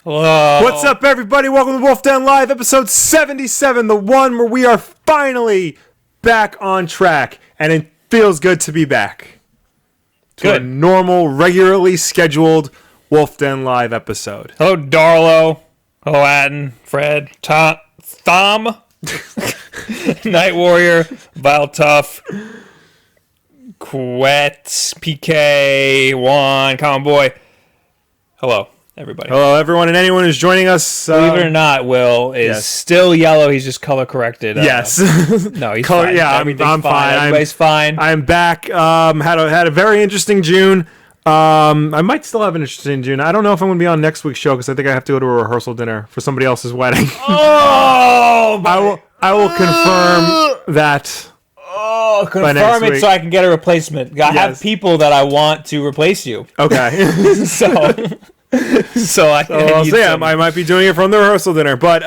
Whoa. What's up, everybody? Welcome to Wulff Den Live, episode 77, the one where we are finally back on track, and it feels good to be back to a normal, regularly scheduled Wulff Den Live episode. Hello, Darlo. Hello, Atten, Fred, Thom, Night Warrior, Vile Tough, Quet, PK, Juan, Common Boy. Hello, everybody. Hello, everyone, and anyone who's joining us. Believe it or not, Will is still yellow. He's just color corrected. Yes. No, he's fine. Yeah, I'm fine. Everybody's fine. I'm back. Had a very interesting June. I might still have an interesting June. I don't know if I'm going to be on next week's show because I think I have to go to a rehearsal dinner for somebody else's wedding. Oh, I will confirm that. Oh, confirm it so I can get a replacement. I have people that I want to replace you. Okay. I might be doing it from the rehearsal dinner, but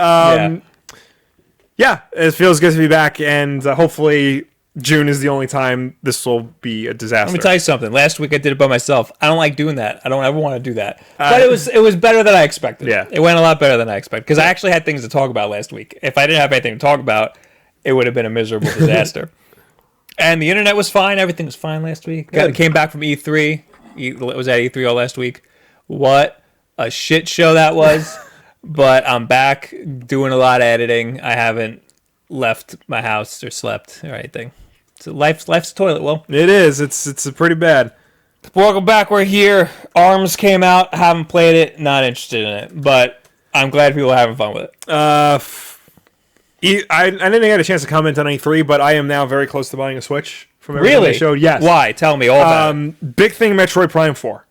yeah, it feels good to be back, and hopefully June is the only time this will be a disaster. Let me tell you something. Last week I did it by myself. I don't like doing that. I don't ever want to do that. But it was better than I expected. Yeah. It went a lot better than I expected because I actually had things to talk about last week. If I didn't have anything to talk about, it would have been a miserable disaster. And the internet was fine. Everything was fine last week. Came back from E3. Was at E3 all last week. What a shit show that was. But I'm back doing a lot of editing. I haven't left my house or slept or anything. So life's a toilet, Will. It is. It's pretty bad. Welcome back. We're here. ARMS came out. Haven't played it. Not interested in it. But I'm glad people are having fun with it. I didn't get a chance to comment on E3, but I am now very close to buying a Switch from everything they showed. Yes. Why? Tell me all about it. Big thing, Metroid Prime 4.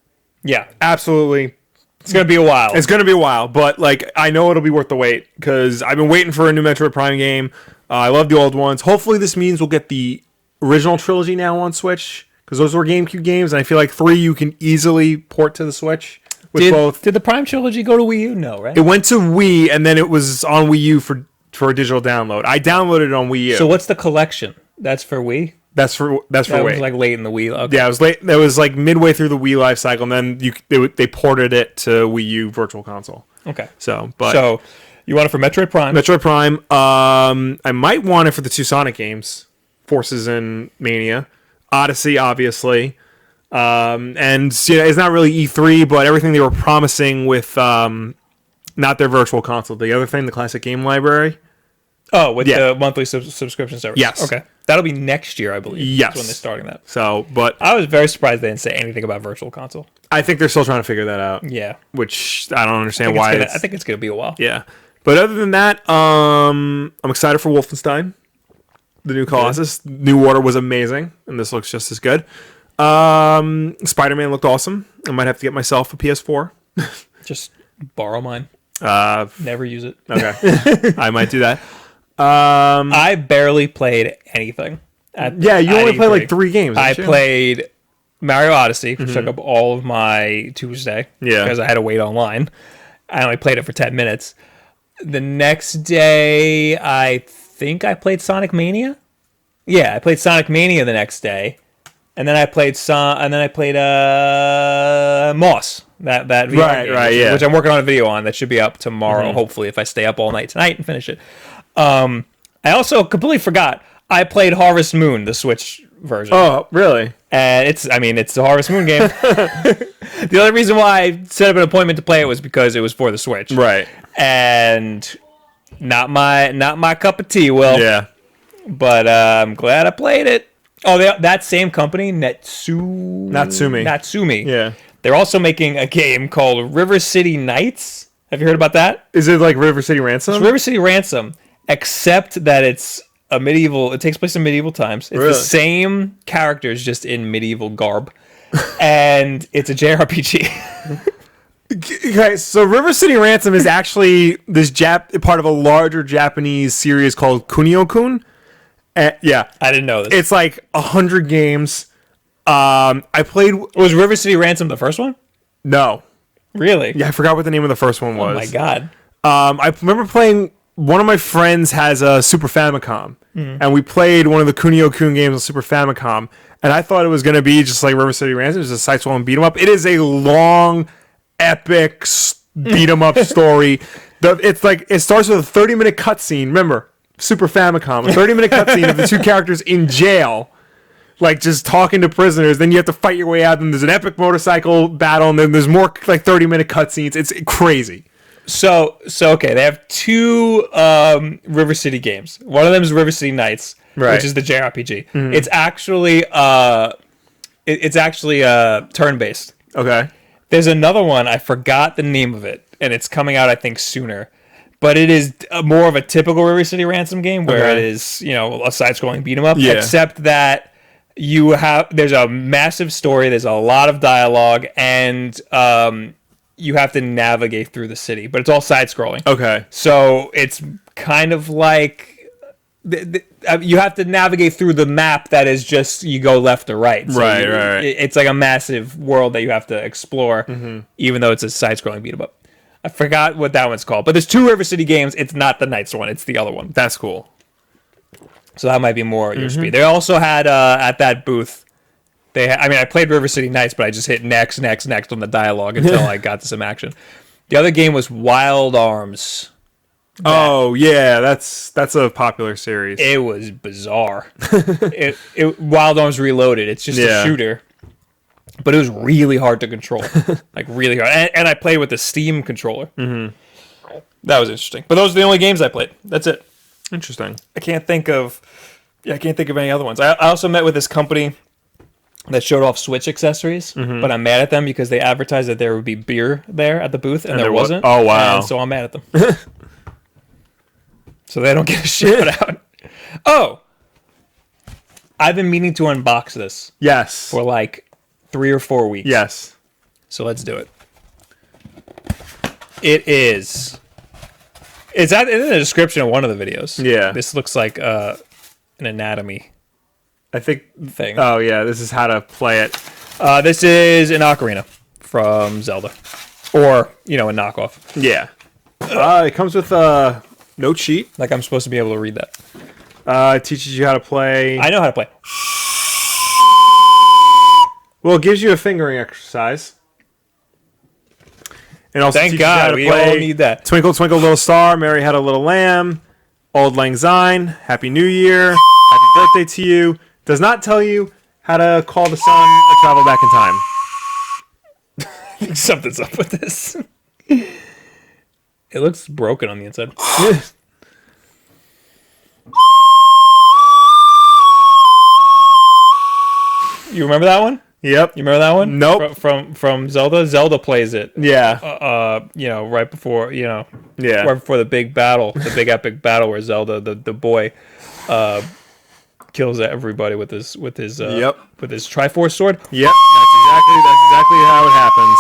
Yeah. Absolutely. It's going to be a while. It's going to be a while, but I know it'll be worth the wait because I've been waiting for a new Metroid Prime game. I love the old ones. Hopefully this means we'll get the original trilogy now on Switch because those were GameCube games, and I feel like 3 you can easily port to the Switch. Did the Prime trilogy go to Wii U? No, right? It went to Wii, and then it was on Wii U for a digital download. I downloaded it on Wii U. So what's the collection? That's for Wii? That's for Wii. That was like late in the Wii. Okay. Yeah, it was late. It was like midway through the Wii life cycle, and then they ported it to Wii U Virtual Console. Okay. So you want it for Metroid Prime? Metroid Prime. I might want it for the 2 Sonic games, Forces and Mania, Odyssey, obviously. And it's not really E3, but everything they were promising with not their Virtual Console, the other thing, the Classic Game Library. Oh, with the monthly subscription service. Yes. Okay. That'll be next year, I believe. Yes. That's when they're starting that. So, but I was very surprised they didn't say anything about Virtual Console. I think they're still trying to figure that out. Yeah. Which I don't understand why. I think it's going to be a while. Yeah. But other than that, I'm excited for Wolfenstein, the new Colossus. Yeah. New Order was amazing, and this looks just as good. Spider-Man looked awesome. I might have to get myself a PS4. Just borrow mine. Never use it. Okay. I might do that. I barely played anything. You only played like 3 games. I played Mario Odyssey, which took up all of my Tuesday. Yeah. Because I had to wait online. I only played it for 10 minutes. The next day, I think I played Sonic Mania. Yeah, I played Sonic Mania the next day, and then I played Moss. That VR game, which I'm working on a video on that should be up tomorrow. Hopefully, if I stay up all night tonight and finish it. I also completely forgot I played Harvest Moon, the Switch version. Oh, really? And it's the Harvest Moon game. The only reason why I set up an appointment to play it was because it was for the Switch. Right. And not my cup of tea, Will. Yeah. But I'm glad I played it. Oh, that same company, Natsumi. Yeah. They're also making a game called River City Nights. Have you heard about that? Is it like River City Ransom? It's River City Ransom, except that it's a medieval. It takes place in medieval times. It's the same characters, just in medieval garb, and it's a JRPG. Okay, so River City Ransom is actually this part of a larger Japanese series called Kunio-kun. Yeah, I didn't know this. It's like 100 games. I played. Was River City Ransom the first one? No. Really? Yeah, I forgot what the name of the first one was. Oh my god. I remember playing. One of my friends has a Super Famicom, and we played one of the Kunio-kun games on Super Famicom, and I thought it was going to be just like River City Ransom, just a side-scrolling beat 'em up. It is a long, epic, beat 'em up story. It's like it starts with a 30-minute cutscene. Remember, Super Famicom, a 30-minute cutscene of the two characters in jail, like just talking to prisoners. Then you have to fight your way out. Then there's an epic motorcycle battle, and then there's more like 30-minute cutscenes. It's crazy. So okay, they have two River City games. One of them is River City Nights, which is the JRPG. Mm-hmm. It's actually turn-based. Okay. There's another one, I forgot the name of it, and it's coming out I think sooner. But it is more of a typical River City Ransom game where it is, a side-scrolling beat 'em up, except that there's a massive story, there's a lot of dialogue, and you have to navigate through the city, but it's all side-scrolling. Okay. So it's kind of like you have to navigate through the map that is just you go left or right. So right. It's like a massive world that you have to explore, even though it's a side-scrolling beat 'em up. I forgot what that one's called, but there's two River City games. It's not the Knights one; it's the other one. That's cool. So that might be more your speed. They also had at that booth. I played River City Nights, but I just hit next on the dialogue until I got to some action. The other game was Wild Arms. Oh yeah, that's a popular series. It was bizarre. Wild Arms Reloaded. It's just a shooter, but it was really hard to control, like really hard. And I played with the Steam controller. Mm-hmm. That was interesting. But those are the only games I played. That's it. Interesting. I can't think of any other ones. I also met with this company that showed off Switch accessories, but I'm mad at them because they advertised that there would be beer there at the booth, and there wasn't. Oh wow! And so I'm mad at them. So they don't get a shit out. Oh, I've been meaning to unbox this. Yes. For like 3 or 4 weeks. Yes. So let's do it. It is. It's in the description of one of the videos. Yeah. This looks like an anatomy. I think thing. Oh yeah, this is how to play it. This is an ocarina from Zelda, or a knockoff. Yeah. It comes with a note sheet. Like I'm supposed to be able to read that. It teaches you how to play. I know how to play. Well, it gives you a fingering exercise. And also thank God we all need that. Twinkle Twinkle Little Star, Mary Had a Little Lamb, Auld Lang Syne, Happy New Year, Happy Birthday to You. Does not tell you how to call the sun or travel back in time. I think something's up with this. It looks broken on the inside. You remember that one? Yep. You remember that one? Nope. From Zelda? Zelda plays it. Yeah. Right before, right before the big battle, the big epic battle where Zelda, the boy, kills everybody with his Triforce sword. Yep. That's exactly how it happens.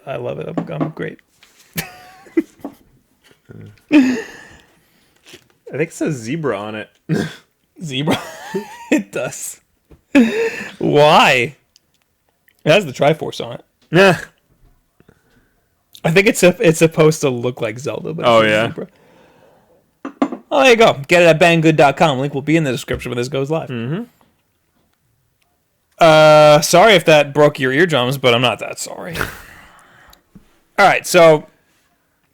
I love it. I'm great. I think it says zebra on it. Zebra? It does. Why? It has the Triforce on it. Yeah. I think it's supposed to look like Zelda, but it's zebra. Oh, there you go. Get it at banggood.com. Link will be in the description when this goes live. Mm-hmm. Sorry if that broke your eardrums, but I'm not that sorry. All right, so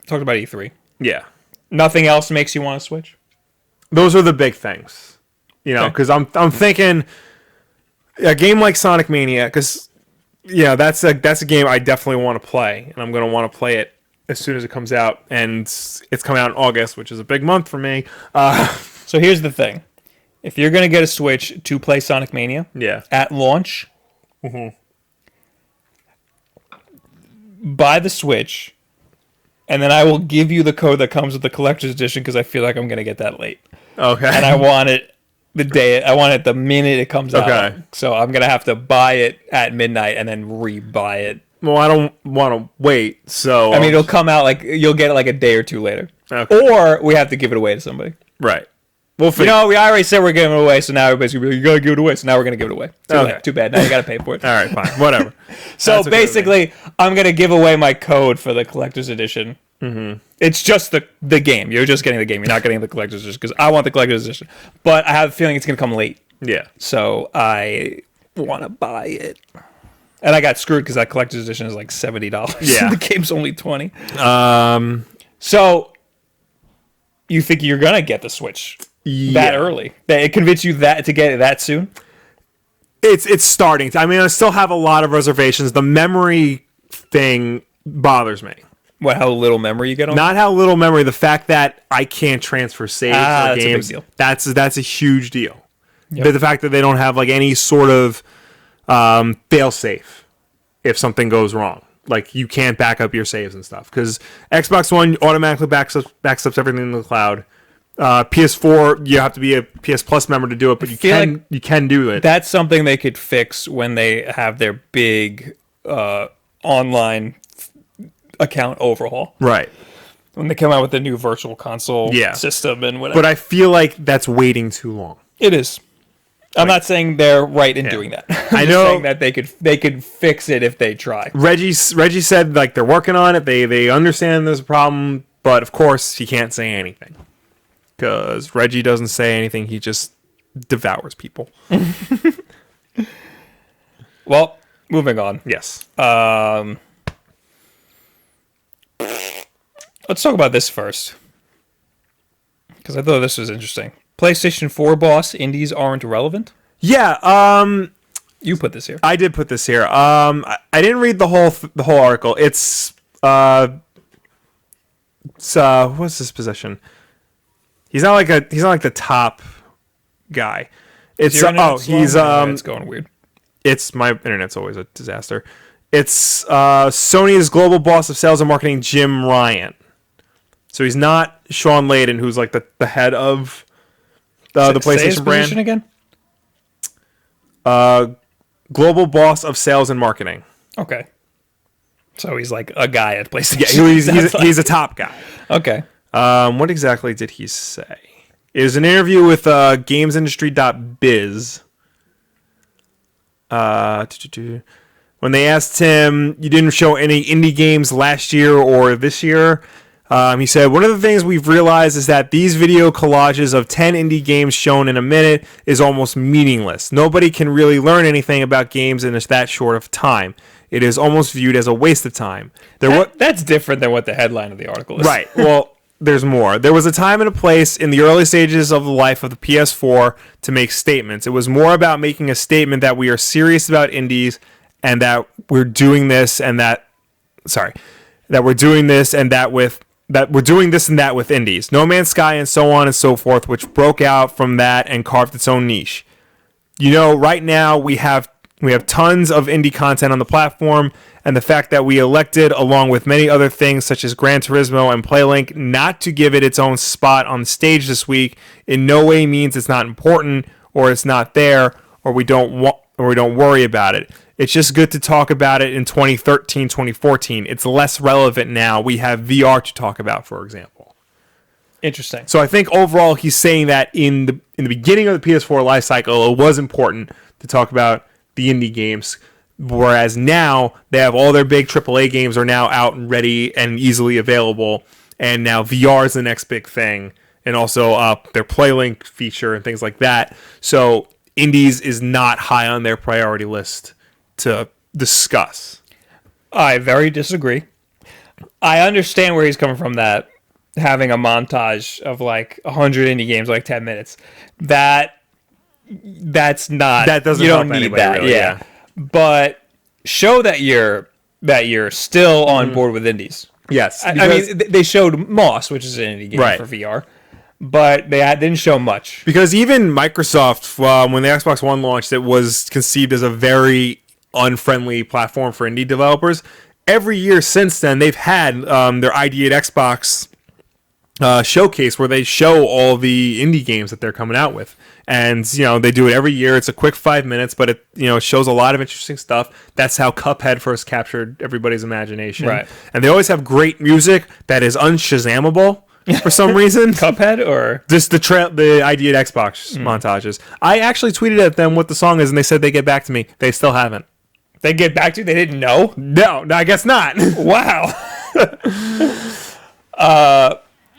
talked about E3. Yeah. Nothing else makes you want to switch? Those are the big things. Because I'm thinking a game like Sonic Mania, because that's a game I definitely want to play, and I'm going to want to play it as soon as it comes out, and it's coming out in August, which is a big month for me. So here's the thing. If you're going to get a Switch to play Sonic Mania at launch, buy the Switch, and then I will give you the code that comes with the collector's edition because I feel like I'm going to get that late. Okay. And I want it the minute it comes out. Okay. So I'm going to have to buy it at midnight and then re-buy it. Well, I don't want to wait, so... it'll come out, you'll get it a day or two later. Okay. Or we have to give it away to somebody. Right. We already said we're giving it away, so now everybody's going to be you got to give it away, so now we're going to give it away. Too bad. Now you got to pay for it. All right, fine. Whatever. So basically, I'm going to give away my code for the collector's edition. Mm-hmm. It's just the game. You're just getting the game. You're not getting the collector's edition because I want the collector's edition. But I have a feeling it's going to come late. Yeah. So I want to buy it. And I got screwed because that collector's edition is like $70. Yeah. The game's only $20. So you think you're gonna get the Switch that early? That it convinced you that to get it that soon? It's starting. I mean, I still have a lot of reservations. The memory thing bothers me. What? How little memory you get on? Not how little memory. The fact that I can't transfer saves or games. A big deal. That's a huge deal. Yep. But the fact that they don't have like any sort of fail safe if something goes wrong. Like you can't back up your saves and stuff because Xbox One automatically backs up everything in the cloud. PS4, you have to be a PS Plus member to do it, but you can do it. That's something they could fix when they have their big online account overhaul. Right. When they come out with the new virtual console system and whatever. But I feel like that's waiting too long. It is. I'm not saying they're right in doing that. I know saying that they could fix it if they try. Reggie said like they're working on it. They understand there's a problem, but of course he can't say anything because Reggie doesn't say anything. He just devours people. Well, moving on. Yes. Let's talk about this first because I thought this was interesting. PlayStation 4 boss, indies aren't relevant? Yeah, you put this here. I did put this here. I didn't read the whole article. It's what's his position? He's not like the top guy. It's it's going weird. It's my internet's always a disaster. It's Sony's global boss of sales and marketing, Jim Ryan. So he's not Sean Layden, who's like the head of the PlayStation brand again. Global boss of sales and marketing. Okay, so he's like a guy at PlayStation. Yeah, he's a top guy. Okay. What exactly did he say? It was an interview with GamesIndustry.biz. When they asked him, "You didn't show any indie games last year or this year?" He said, "One of the things we've realized is that these video collages of 10 indie games shown in a minute is almost meaningless. Nobody can really learn anything about games in that short of time. It is almost viewed as a waste of time." That's different than what the headline of the article is. Right. Well, there's more. There was a time and a place in the early stages of the life of the PS4 to make statements. It was more about making a statement that we are serious about indies and that we're doing this and that... Sorry. That we're doing this and that with... That we're doing this and that with indies. No Man's Sky and so on and so forth, which broke out from that and carved its own niche. You know, right now we have tons of indie content on the platform, and the fact that we elected, along with many other things such as Gran Turismo and PlayLink, not to give it its own spot on the stage this week, in no way means it's not important, or it's not there, or we don't worry about it. It's just good to talk about it in 2013, 2014. It's less relevant now. We have VR to talk about, for example. Interesting. So I think overall he's saying that in the beginning of the PS4 life cycle, it was important to talk about the indie games, whereas now they have all their big AAA games are now out and ready and easily available, and now VR is the next big thing, and also their PlayLink feature and things like that. So indies is not high on their priority list to discuss. I very disagree. I understand where he's coming from, that having a montage of like 100 indie games, like 10 minutes, that's not, that doesn't, you help don't need anybody, that. really, yeah. But show that you're still on board with indies. Yes. I mean, they showed Moss, which is an indie game for VR, but they didn't show much. Because even Microsoft, when the Xbox One launched, it was conceived as a very unfriendly platform for indie developers. Every year since then, they've had their ID at Xbox showcase where they show all the indie games that they're coming out with. And, they do it every year. It's a quick 5 minutes, but it shows a lot of interesting stuff. That's how Cuphead first captured everybody's imagination. Right. And they always have great music that is unshazammable for some reason. Cuphead or just the ID at Xbox montages. I actually tweeted at them what the song is, and they said they'd get back to me. They still haven't. They get back to you? They didn't know? No, I guess not. Wow.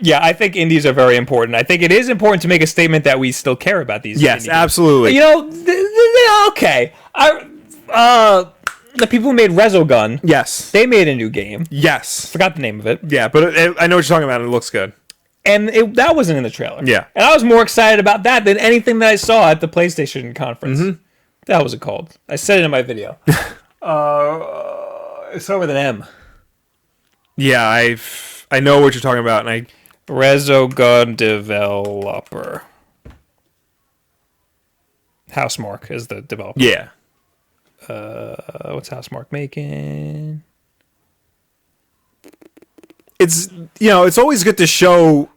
Yeah, I think indies are very important. I think it is important to make a statement that we still care about these. Yes, indie absolutely. Games. Okay. The people who made Resogun, Yes. they made a new game. Yes. Forgot the name of it. Yeah, but I know what you're talking about, and it looks good. And that wasn't in the trailer. Yeah. And I was more excited about that than anything that I saw at the PlayStation conference. Mm-hmm. That was it called. I said it in my video. It's over with an M. Yeah, I know what you're talking about, and Resogun developer. Housemarque is the developer. Yeah. What's Housemarque making? It's it's always good to show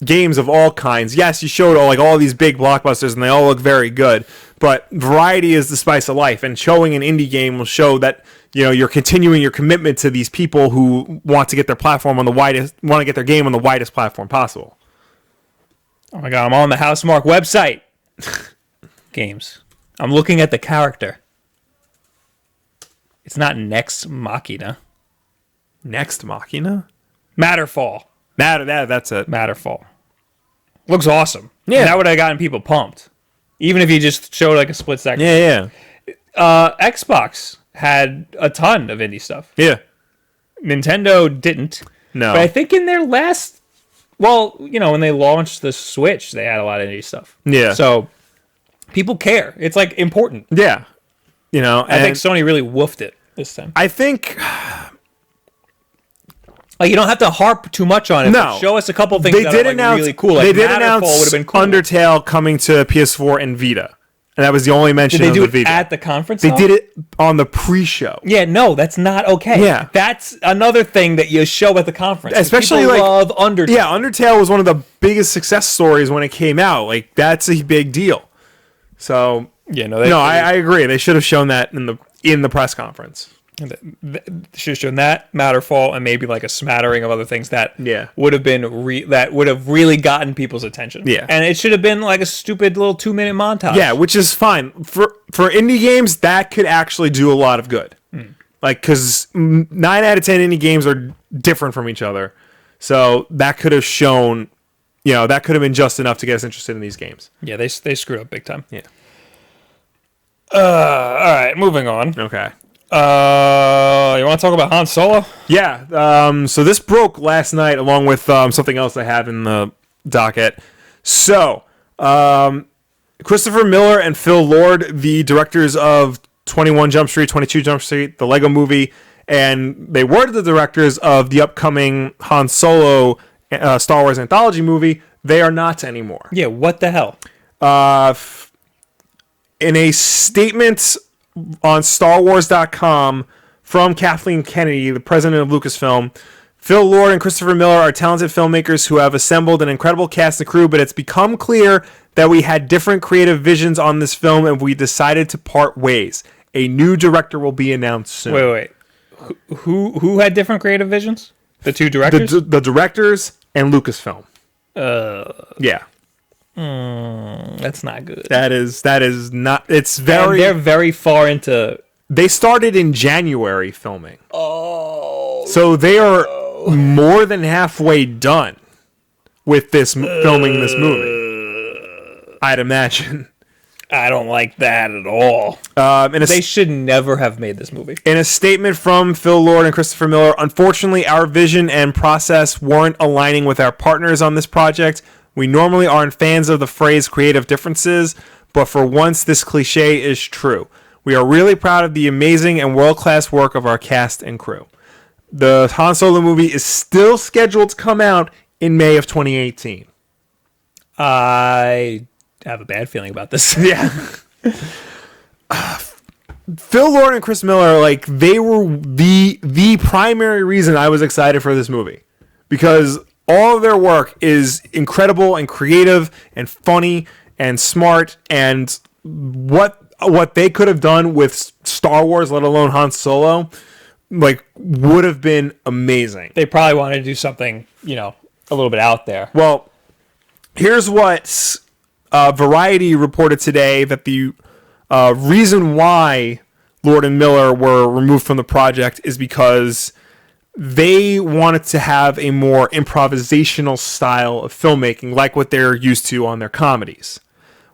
games of all kinds. Yes, you showed all these big blockbusters, and they all look very good. But variety is the spice of life, and showing an indie game will show that you're continuing your commitment to these people who want to get their platform want to get their game on the widest platform possible. Oh my god, I'm on the Housemarque website. Games. I'm looking at the character. It's not Nex Machina. Next Machina? Matterfall. That's it. Matterfall. Looks awesome. Yeah. And that would have gotten people pumped. Even if you just showed a split second. Yeah. Xbox had a ton of indie stuff. Yeah. Nintendo didn't. No. But I think in their last... Well, when they launched the Switch, they had a lot of indie stuff. Yeah. So, people care. It's, important. Yeah. I think Sony really woofed it this time. I think... you don't have to harp too much on it. No. Show us a couple things that are really cool. They did announce cool. Undertale coming to PS4 and Vita. And that was the only mention of the Vita. Did they do it at the conference? They did it on the pre-show. Yeah, no, that's not okay. Yeah. That's another thing that you show at the conference. Especially people love Undertale. Yeah, Undertale was one of the biggest success stories when it came out. That's a big deal. So, yeah, I agree. They should have shown that in the press conference. Should have shown that, Matterfall, and maybe a smattering of other things that would have been that would have really gotten people's attention. Yeah, and it should have been a stupid little 2-minute montage. Yeah, which is fine for indie games. That could actually do a lot of good. Because 9 out of 10 indie games are different from each other, so that could have shown, that could have been just enough to get us interested in these games. Yeah, they screwed up big time. Yeah. All right, moving on. Okay. You want to talk about Han Solo? Yeah. So this broke last night, along with something else I have in the docket. So, Christopher Miller and Phil Lord, the directors of 21 Jump Street, 22 Jump Street, the Lego Movie, and they were the directors of the upcoming Han Solo Star Wars anthology movie. They are not anymore. Yeah. What the hell? In a statement on StarWars.com from Kathleen Kennedy, the president of Lucasfilm, Phil Lord and Christopher Miller are talented filmmakers who have assembled an incredible cast and crew, but it's become clear that we had different creative visions on this film and we decided to part ways. A new director will be announced soon. Wait. Who had different creative visions? The two directors? The directors and Lucasfilm. Yeah. That's not good. That is not. It's very. And they're very far into. They started in January filming. Oh. So they are more than halfway done with this filming this movie. I'd imagine. I don't like that at all. They should never have made this movie. In a statement from Phil Lord and Christopher Miller, unfortunately, our vision and process weren't aligning with our partners on this project. We normally aren't fans of the phrase creative differences, but for once this cliche is true. We are really proud of the amazing and world-class work of our cast and crew. The Han Solo movie is still scheduled to come out in May of 2018. I have a bad feeling about this. Yeah. Phil Lord and Chris Miller, they were the primary reason I was excited for this movie. Because all of their work is incredible and creative and funny and smart, and what they could have done with Star Wars, let alone Han Solo, would have been amazing. They probably wanted to do something, a little bit out there. Well, here's what Variety reported today, that the reason why Lord and Miller were removed from the project is because they wanted to have a more improvisational style of filmmaking, like what they're used to on their comedies.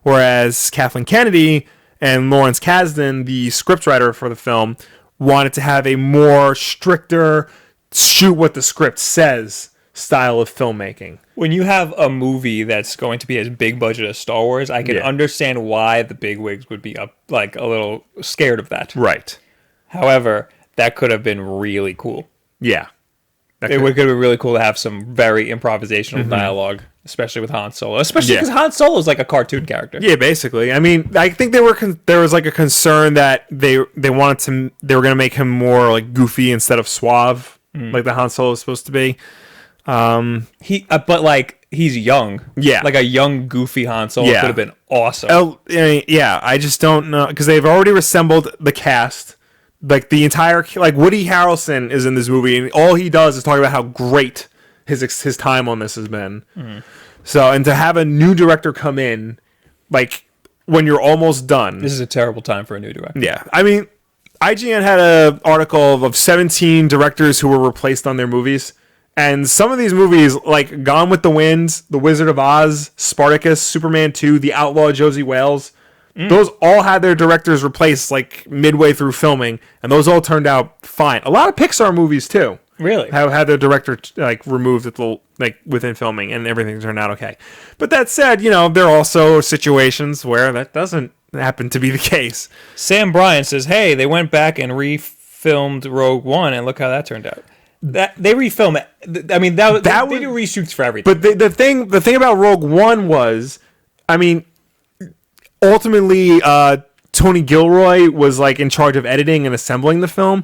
Whereas Kathleen Kennedy and Lawrence Kasdan, the scriptwriter for the film, wanted to have a more stricter shoot what the script says style of filmmaking. When you have a movie that's going to be as big budget as Star Wars, I can understand why the bigwigs would be a little scared of that. Right. However, that could have been really cool. Yeah. It would have been really cool to have some very improvisational dialogue, especially with Han Solo. Especially because Han Solo is like a cartoon character. Yeah, basically. I mean, I think there was like a concern that they were going to make him more like goofy instead of suave, like the Han Solo is supposed to be. But like he's young. Yeah, like a young goofy Han Solo could have been awesome. I just don't know because they've already reassembled the cast. Like the entire, like Woody Harrelson is in this movie, and all he does is talk about how great his time on this has been. So, and to have a new director come in, like when you're almost done, this is a terrible time for a new director. Yeah, I mean, IGN had an article of 17 directors who were replaced on their movies, and some of these movies, like Gone with the Wind, The Wizard of Oz, Spartacus, Superman 2, The Outlaw Josie Wales. Those all had their directors replaced like midway through filming, and those all turned out fine. A lot of Pixar movies too, really, have had their director like removed at the within filming, and everything turned out okay. But that said, there are also situations where that doesn't happen to be the case. Sam Bryan says, "Hey, they went back and refilmed Rogue One, and look how that turned out." That they refilm it. I mean, they do reshoots for everything. But the thing about Rogue One was, I mean. Ultimately, Tony Gilroy was like in charge of editing and assembling the film,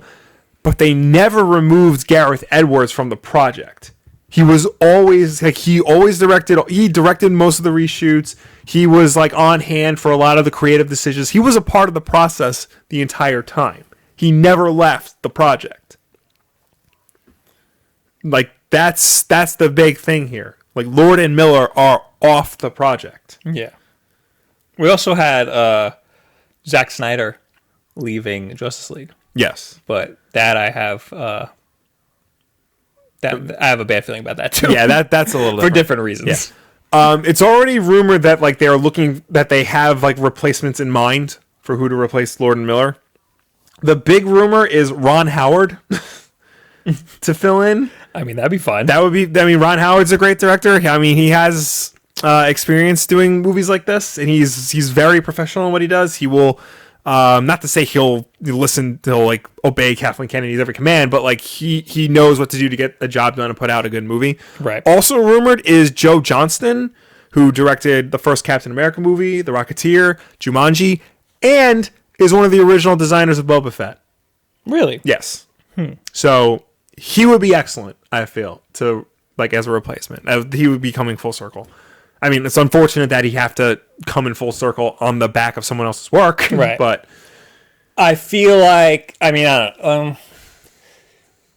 but they never removed Gareth Edwards from the project. He was always like he directed most of the reshoots. He was like on hand for a lot of the creative decisions. He was a part of the process the entire time. He never left the project. Like that's the big thing here. Like Lord and Miller are off the project. Yeah. We also had Zack Snyder leaving Justice League. Yes, but that I have I have a bad feeling about that too. Yeah, that's a little for different reasons. Yeah. It's already rumored that like they have like replacements in mind for who to replace Lord and Miller. The big rumor is Ron Howard to fill in. I mean, that'd be fun. Ron Howard's a great director. I mean, he has experience doing movies like this, and he's very professional in what he does. He will not to say he'll like obey Kathleen Kennedy's every command, but like he knows what to do to get a job done and put out a good movie. Right. Also rumored is Joe Johnston, who directed the first Captain America movie, The Rocketeer, Jumanji, and is one of the original designers of Boba Fett. Really? Yes. So he would be excellent, I feel, to like as a replacement. He would be coming full circle. I mean, it's unfortunate that he have to come in full circle on the back of someone else's work. Right. But I feel like, I don't know.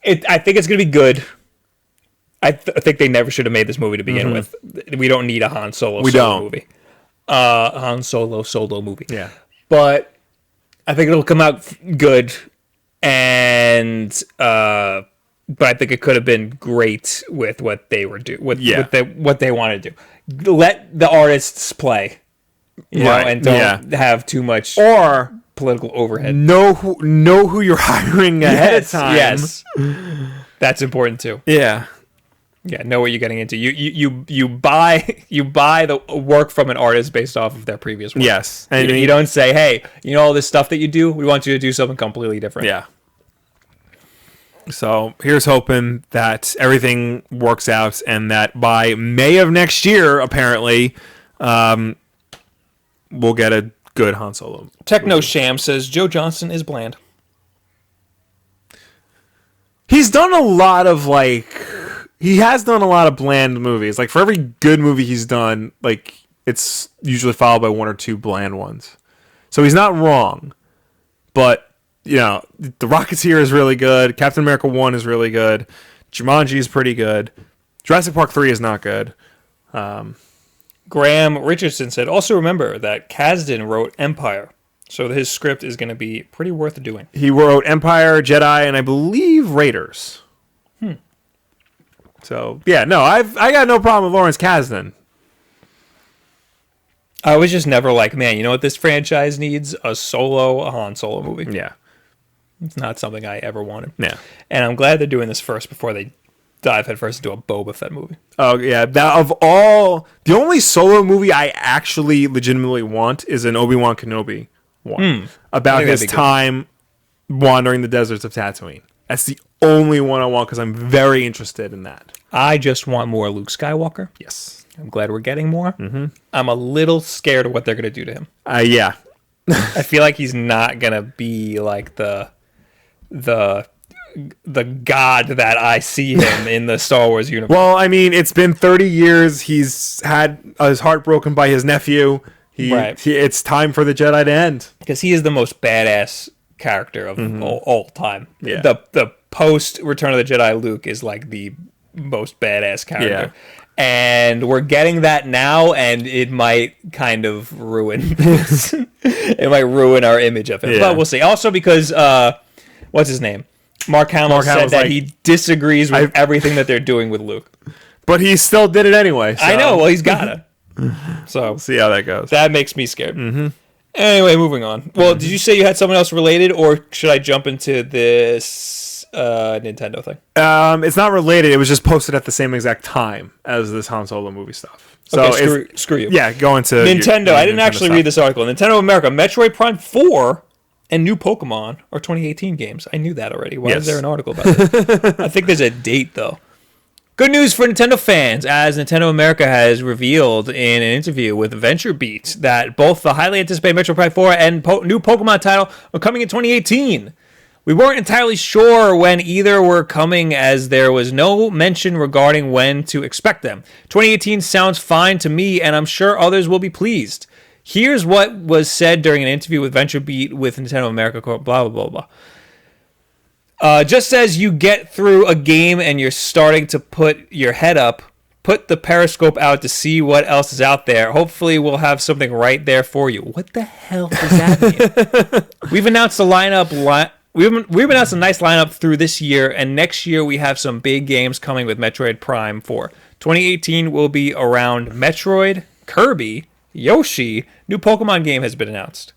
I think it's going to be good. I think they never should have made this movie to begin with. We don't need a Han Solo movie. Han Solo movie. Yeah. But I think it'll come out good. And but I think it could have been great with what they were doing, what they wanted to do. Let the artists play, you know, and don't have too much or political overhead. Know who you're hiring ahead of time. Yes, that's important too. Yeah, know what you're getting into. You buy the work from an artist based off of their previous work. Yes, and you don't say, hey, all this stuff that you do, we want you to do something completely different. Yeah. So here's hoping that everything works out and that by May of next year, apparently, we'll get a good Han Solo. Techno Sham says Joe Johnston is bland. He's done a lot of he has done a lot of bland movies. Like for every good movie he's done, like it's usually followed by one or two bland ones. So he's not wrong, but. The Rocketeer is really good. Captain America 1 is really good. Jumanji is pretty good. Jurassic Park 3 is not good. Graham Richardson said, also remember that Kasdan wrote Empire, so his script is going to be pretty worth doing. He wrote Empire, Jedi, and I believe Raiders. So, I got no problem with Lawrence Kasdan. I was just never like, man, you know what this franchise needs? A Han Solo movie. Yeah. It's not something I ever wanted. Yeah. And I'm glad they're doing this first before they dive headfirst into a Boba Fett movie. Oh yeah, that of all, the only solo movie I actually legitimately want is an Obi-Wan Kenobi one about his time wandering the deserts of Tatooine. That's the only one I want because I'm very interested in that. I just want more Luke Skywalker. Yes, I'm glad we're getting more. Mm-hmm. I'm a little scared of what they're going to do to him. Yeah. I feel like he's not going to be like the god that I see him in the Star Wars universe. Well, I mean, it's been 30 years. He's had his heart broken by his nephew. It's time for the Jedi to end. Because he is the most badass character of all time. Yeah. The post Return of the Jedi Luke is like the most badass character. Yeah. And we're getting that now, and it might kind of ruin things. It might ruin our image of him. Yeah. But we'll see. Also because, what's his name? Mark Hamill said that he disagrees with everything that they're doing with Luke. But he still did it anyway. So. I know. Well, he's got to. So we'll see how that goes. That makes me scared. Mm-hmm. Anyway, moving on. Well, did you say you had someone else related, or should I jump into this Nintendo thing? It's not related. It was just posted at the same exact time as this Han Solo movie stuff. So okay, screw you. Yeah, go into Nintendo. I didn't actually read this article. Nintendo of America, Metroid Prime 4 and new Pokemon are 2018 games. I knew that already. Why is there an article about it? I think there's a date, though. Good news for Nintendo fans, as Nintendo America has revealed in an interview with VentureBeat that both the highly anticipated Metroid Prime 4 and new Pokemon title are coming in 2018. We weren't entirely sure when either were coming, as there was no mention regarding when to expect them. 2018 sounds fine to me, and I'm sure others will be pleased. Here's what was said during an interview with VentureBeat with Nintendo America Corp. Blah, blah, blah, blah. Just as you get through a game and you're starting to put your head up, put the periscope out to see what else is out there. Hopefully we'll have something right there for you. What the hell does that mean? We've announced a lineup. We've announced a nice lineup through this year, and next year we have some big games coming with Metroid Prime 4. 2018 will be around Metroid, Kirby, Yoshi. New Pokemon game has been announced.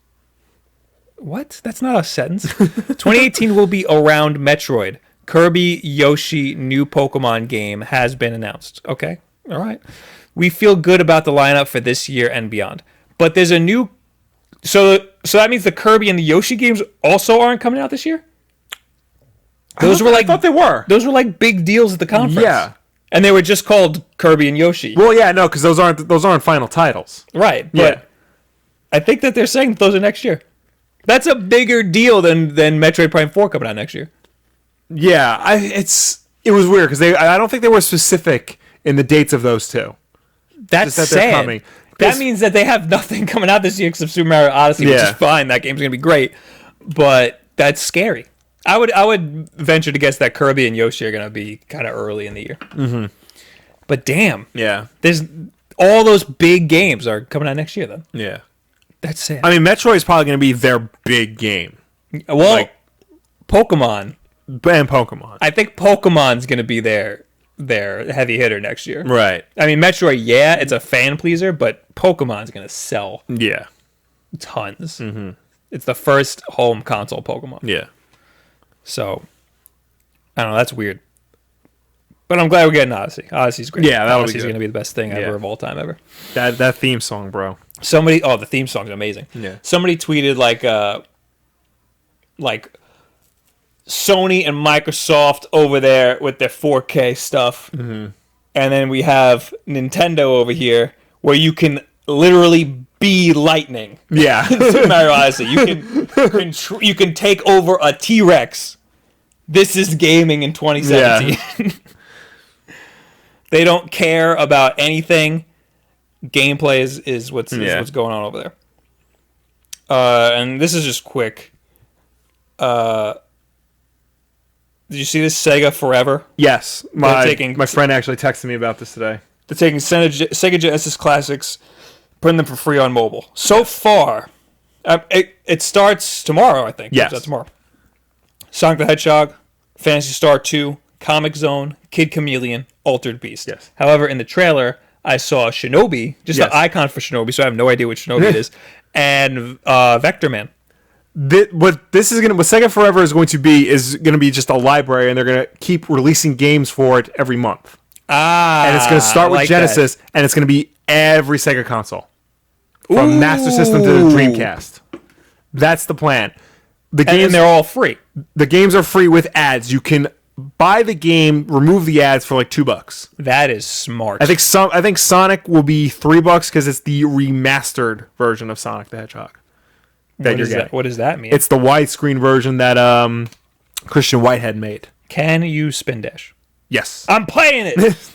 What? That's not a sentence. 2018 will be around Metroid, Kirby, Yoshi. New Pokemon game has been announced. Okay. All right. We feel good about the lineup for this year and beyond. But there's a new... So that means the Kirby and the Yoshi games also aren't coming out this year? I thought they were. Those were like big deals at the conference. Yeah. And they were just called Kirby and Yoshi. Well, yeah, no, because those aren't final titles. Right. But yeah. I think that they're saying that those are next year. That's a bigger deal than Metroid Prime 4 coming out next year. Yeah, it was weird because I don't think they were specific in the dates of those two. That's sad. That means that they have nothing coming out this year except Super Mario Odyssey, which is fine. That game's gonna be great, but that's scary. I would venture to guess that Kirby and Yoshi are gonna be kind of early in the year. Mm-hmm. But damn, there's all those big games are coming out next year. Then that's sad. I mean, Metroid is probably gonna be their big game. Well, Pokemon and Pokemon. I think Pokemon's gonna be their heavy hitter next year. Right. I mean, Metroid, it's a fan pleaser, but Pokemon's gonna sell. Yeah. Tons. Mm-hmm. It's the first home console Pokemon. Yeah. So, I don't know. That's weird. But I'm glad we're getting Odyssey. Odyssey's great. Yeah, Odyssey's going to be the best thing ever of all time ever. That theme song, bro. The theme song's amazing. Yeah. Somebody tweeted like Sony and Microsoft over there with their 4K stuff. Mm-hmm. And then we have Nintendo over here where you can literally be lightning. Yeah. Super Mario Odyssey. You can take over a T-Rex. This is gaming in 2017. Yeah. They don't care about anything. Gameplay is what's going on over there. And this is just quick. Did you see this Sega Forever? Yes. My friend actually texted me about this today. They're taking Sega Genesis classics, putting them for free on mobile. So far, it starts tomorrow, I think. Yes. That's tomorrow. Sonic the Hedgehog, Phantasy Star 2, Comic Zone, Kid Chameleon, Altered Beast. Yes. However, in the trailer, I saw Shinobi, just the icon for Shinobi, so I have no idea what Shinobi is, and Vector Man. what Sega Forever is going to be just a library, and they're going to keep releasing games for it every month. And it's going to start with Genesis, and it's going to be every Sega console, from Master System to the Dreamcast. That's the plan. And they're all free. The games are free with ads. You can buy the game, remove the ads for like $2. That is smart. I think Sonic will be $3 because it's the remastered version of Sonic the Hedgehog. What does that mean? It's the widescreen version that Christian Whitehead made. Can you spin dash? Yes. I'm playing it.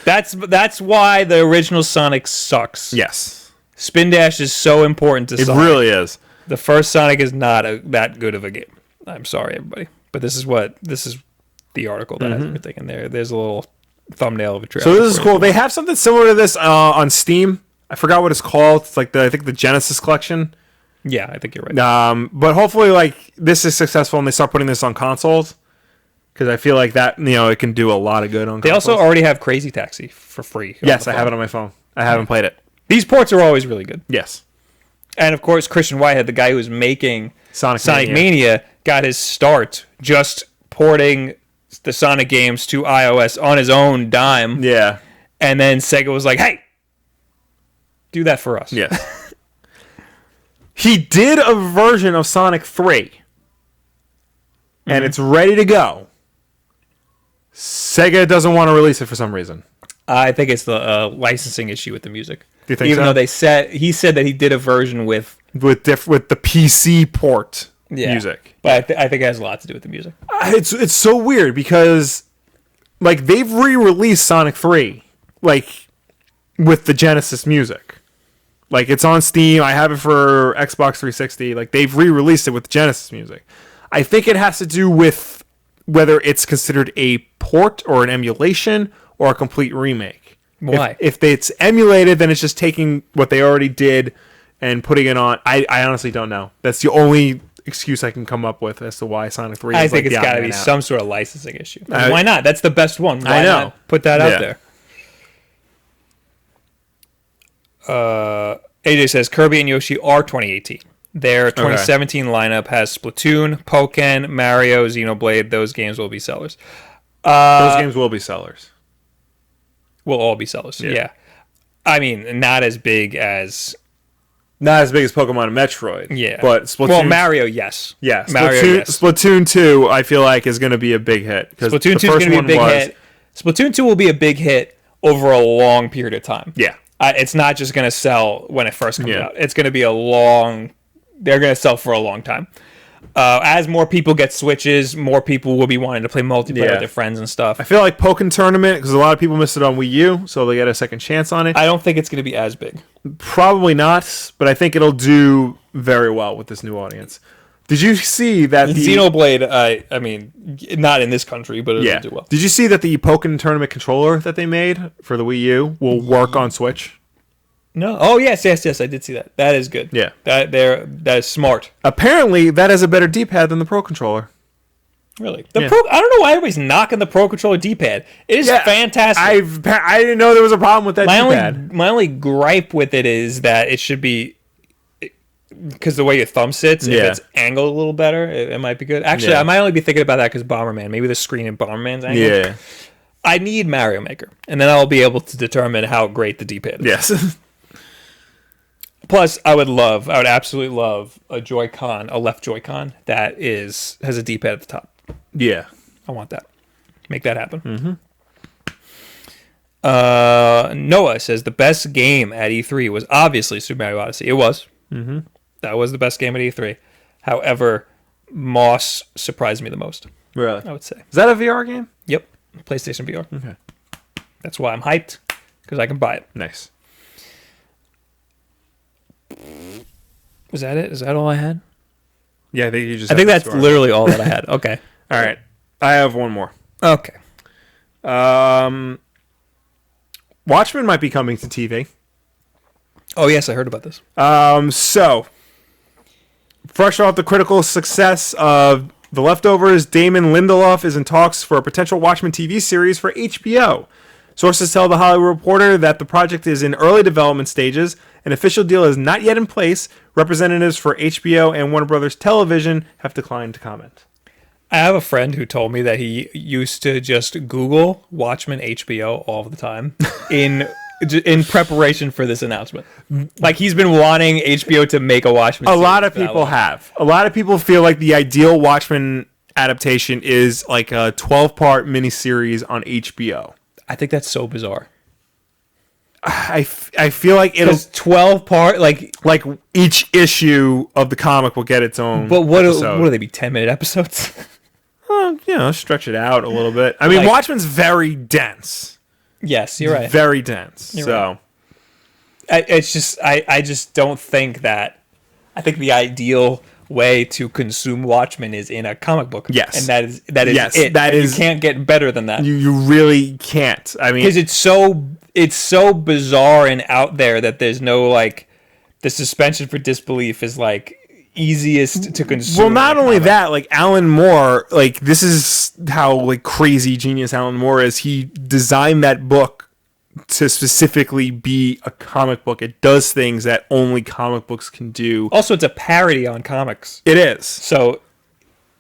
That's why the original Sonic sucks. Yes. Spin dash is so important to Sonic. It really is. The first Sonic is not that good of a game. I'm sorry, everybody, but this is the article that has everything in there. There's a little thumbnail of a trailer. So this is cool. They have something similar to this on Steam. I forgot what it's called. It's like I think the Genesis collection. Yeah, I think you're right. But hopefully, like, this is successful and they start putting this on consoles, because I feel like that, it can do a lot of good on They consoles. also already have Crazy Taxi for free. Yes, I have it on my phone. I haven't played it. These ports are always really good. Yes. And of course, Christian Whitehead, the guy who was making Sonic Mania, got his start just porting the Sonic games to iOS on his own dime. Yeah. And then Sega was like, hey, do that for us. Yes. He did a version of Sonic 3. And it's ready to go. Sega doesn't want to release it for some reason. I think it's the licensing issue with the music. Do you think Even so? though he said that he did a version with the PC port music. But I think it has a lot to do with the music. It's so weird because, like, they've re-released Sonic 3, like, with the Genesis music. Like, it's on Steam. I have it for Xbox 360. Like, they've re-released it with Genesis music. I think it has to do with whether it's considered a port or an emulation or a complete remake. Why? If it's emulated, then it's just taking what they already did and putting it on. I honestly don't know. That's the only excuse I can come up with as to why Sonic 3 is I think like it's got to be some sort of licensing issue. Why not? That's the best one. Why not put that out there? AJ says Kirby and Yoshi are 2018. Their 2017 lineup has Splatoon, Pokken, Mario, Xenoblade. Those games will be sellers. Those games will be sellers. Will all be sellers. Yeah. I mean, not as big as Pokemon and Metroid. Yeah. But Splatoon... Well, Mario, yes. Yeah. Yes. Splatoon 2, I feel like, is going to be a big hit. Splatoon 2 is going to be a big hit. Splatoon 2 will be a big hit over a long period of time. Yeah. It's not just going to sell when it first comes out. It's going to be they're going to sell for a long time. As more people get Switches, more people will be wanting to play multiplayer with their friends and stuff. I feel like Pokken Tournament, because a lot of people missed it on Wii U, so they get a second chance on it. I don't think it's going to be as big. Probably not, but I think it'll do very well with this new audience. Did you see that Xenoblade, I mean, not in this country, but it'll do well. Did you see that the Pokken Tournament controller that they made for the Wii U will work on Switch? No. Oh, yes, I did see that. That is good. Yeah. That is smart. Apparently, that has a better D-pad than the Pro Controller. Really? I don't know why everybody's knocking the Pro Controller D-pad. It is fantastic. I didn't know there was a problem with that D-pad. My only gripe with it is that it should be... Because the way your thumb sits, if it's angled a little better, it might be good. Actually, I might only be thinking about that because Bomberman. Maybe the screen in Bomberman's angled. Yeah. I need Mario Maker, and then I'll be able to determine how great the D-pad is. Yes. Plus, I would absolutely love a left Joy-Con that has a D-pad at the top. Yeah. I want that. Make that happen. Mm-hmm. Noah says the best game at E3 was obviously Super Mario Odyssey. It was. Mm-hmm. That was the best game at E3. However, Moss surprised me the most. Really? I would say. Is that a VR game? Yep. PlayStation VR. Okay. That's why I'm hyped, because I can buy it. Nice. Was that it? Is that all I had? Yeah, I think I think that's literally all that I had. Okay. All right. I have one more. Okay. Watchmen might be coming to TV. Oh, yes, I heard about this. So, fresh off the critical success of The Leftovers, Damon Lindelof is in talks for a potential Watchmen TV series for HBO. Sources tell The Hollywood Reporter that the project is in early development stages. An official deal is not yet in place. Representatives for HBO and Warner Brothers Television have declined to comment. I have a friend who told me that he used to just Google Watchmen HBO all the time in preparation for this announcement. Like, he's been wanting HBO to make a Watchmen series. A lot of people have. A lot of people feel like the ideal Watchmen adaptation is like a 12-part miniseries on HBO. I think that's so bizarre. I feel like it'll 12-part, like each issue of the comic will get its own. But what episode. do they be, 10-minute episodes? Stretch it out a little bit. I mean, Like- Watchmen's very dense. Yes, you're right. Very dense. You're so right. It's just I just don't think that. I think the ideal way to consume Watchmen is in a comic book. Yes. And that is Yes, it. that And is- you can't get better than that. you really can't. I mean, Because it's so bizarre and out there that there's no, like, the suspension for disbelief is, like, easiest to consume. well, not in a only comic. that, like Alan Moore, like this is how like crazy genius Alan Moore is. He designed that book to specifically be a comic book. It does things that only comic books can do. Also, it's a parody on comics. It is. So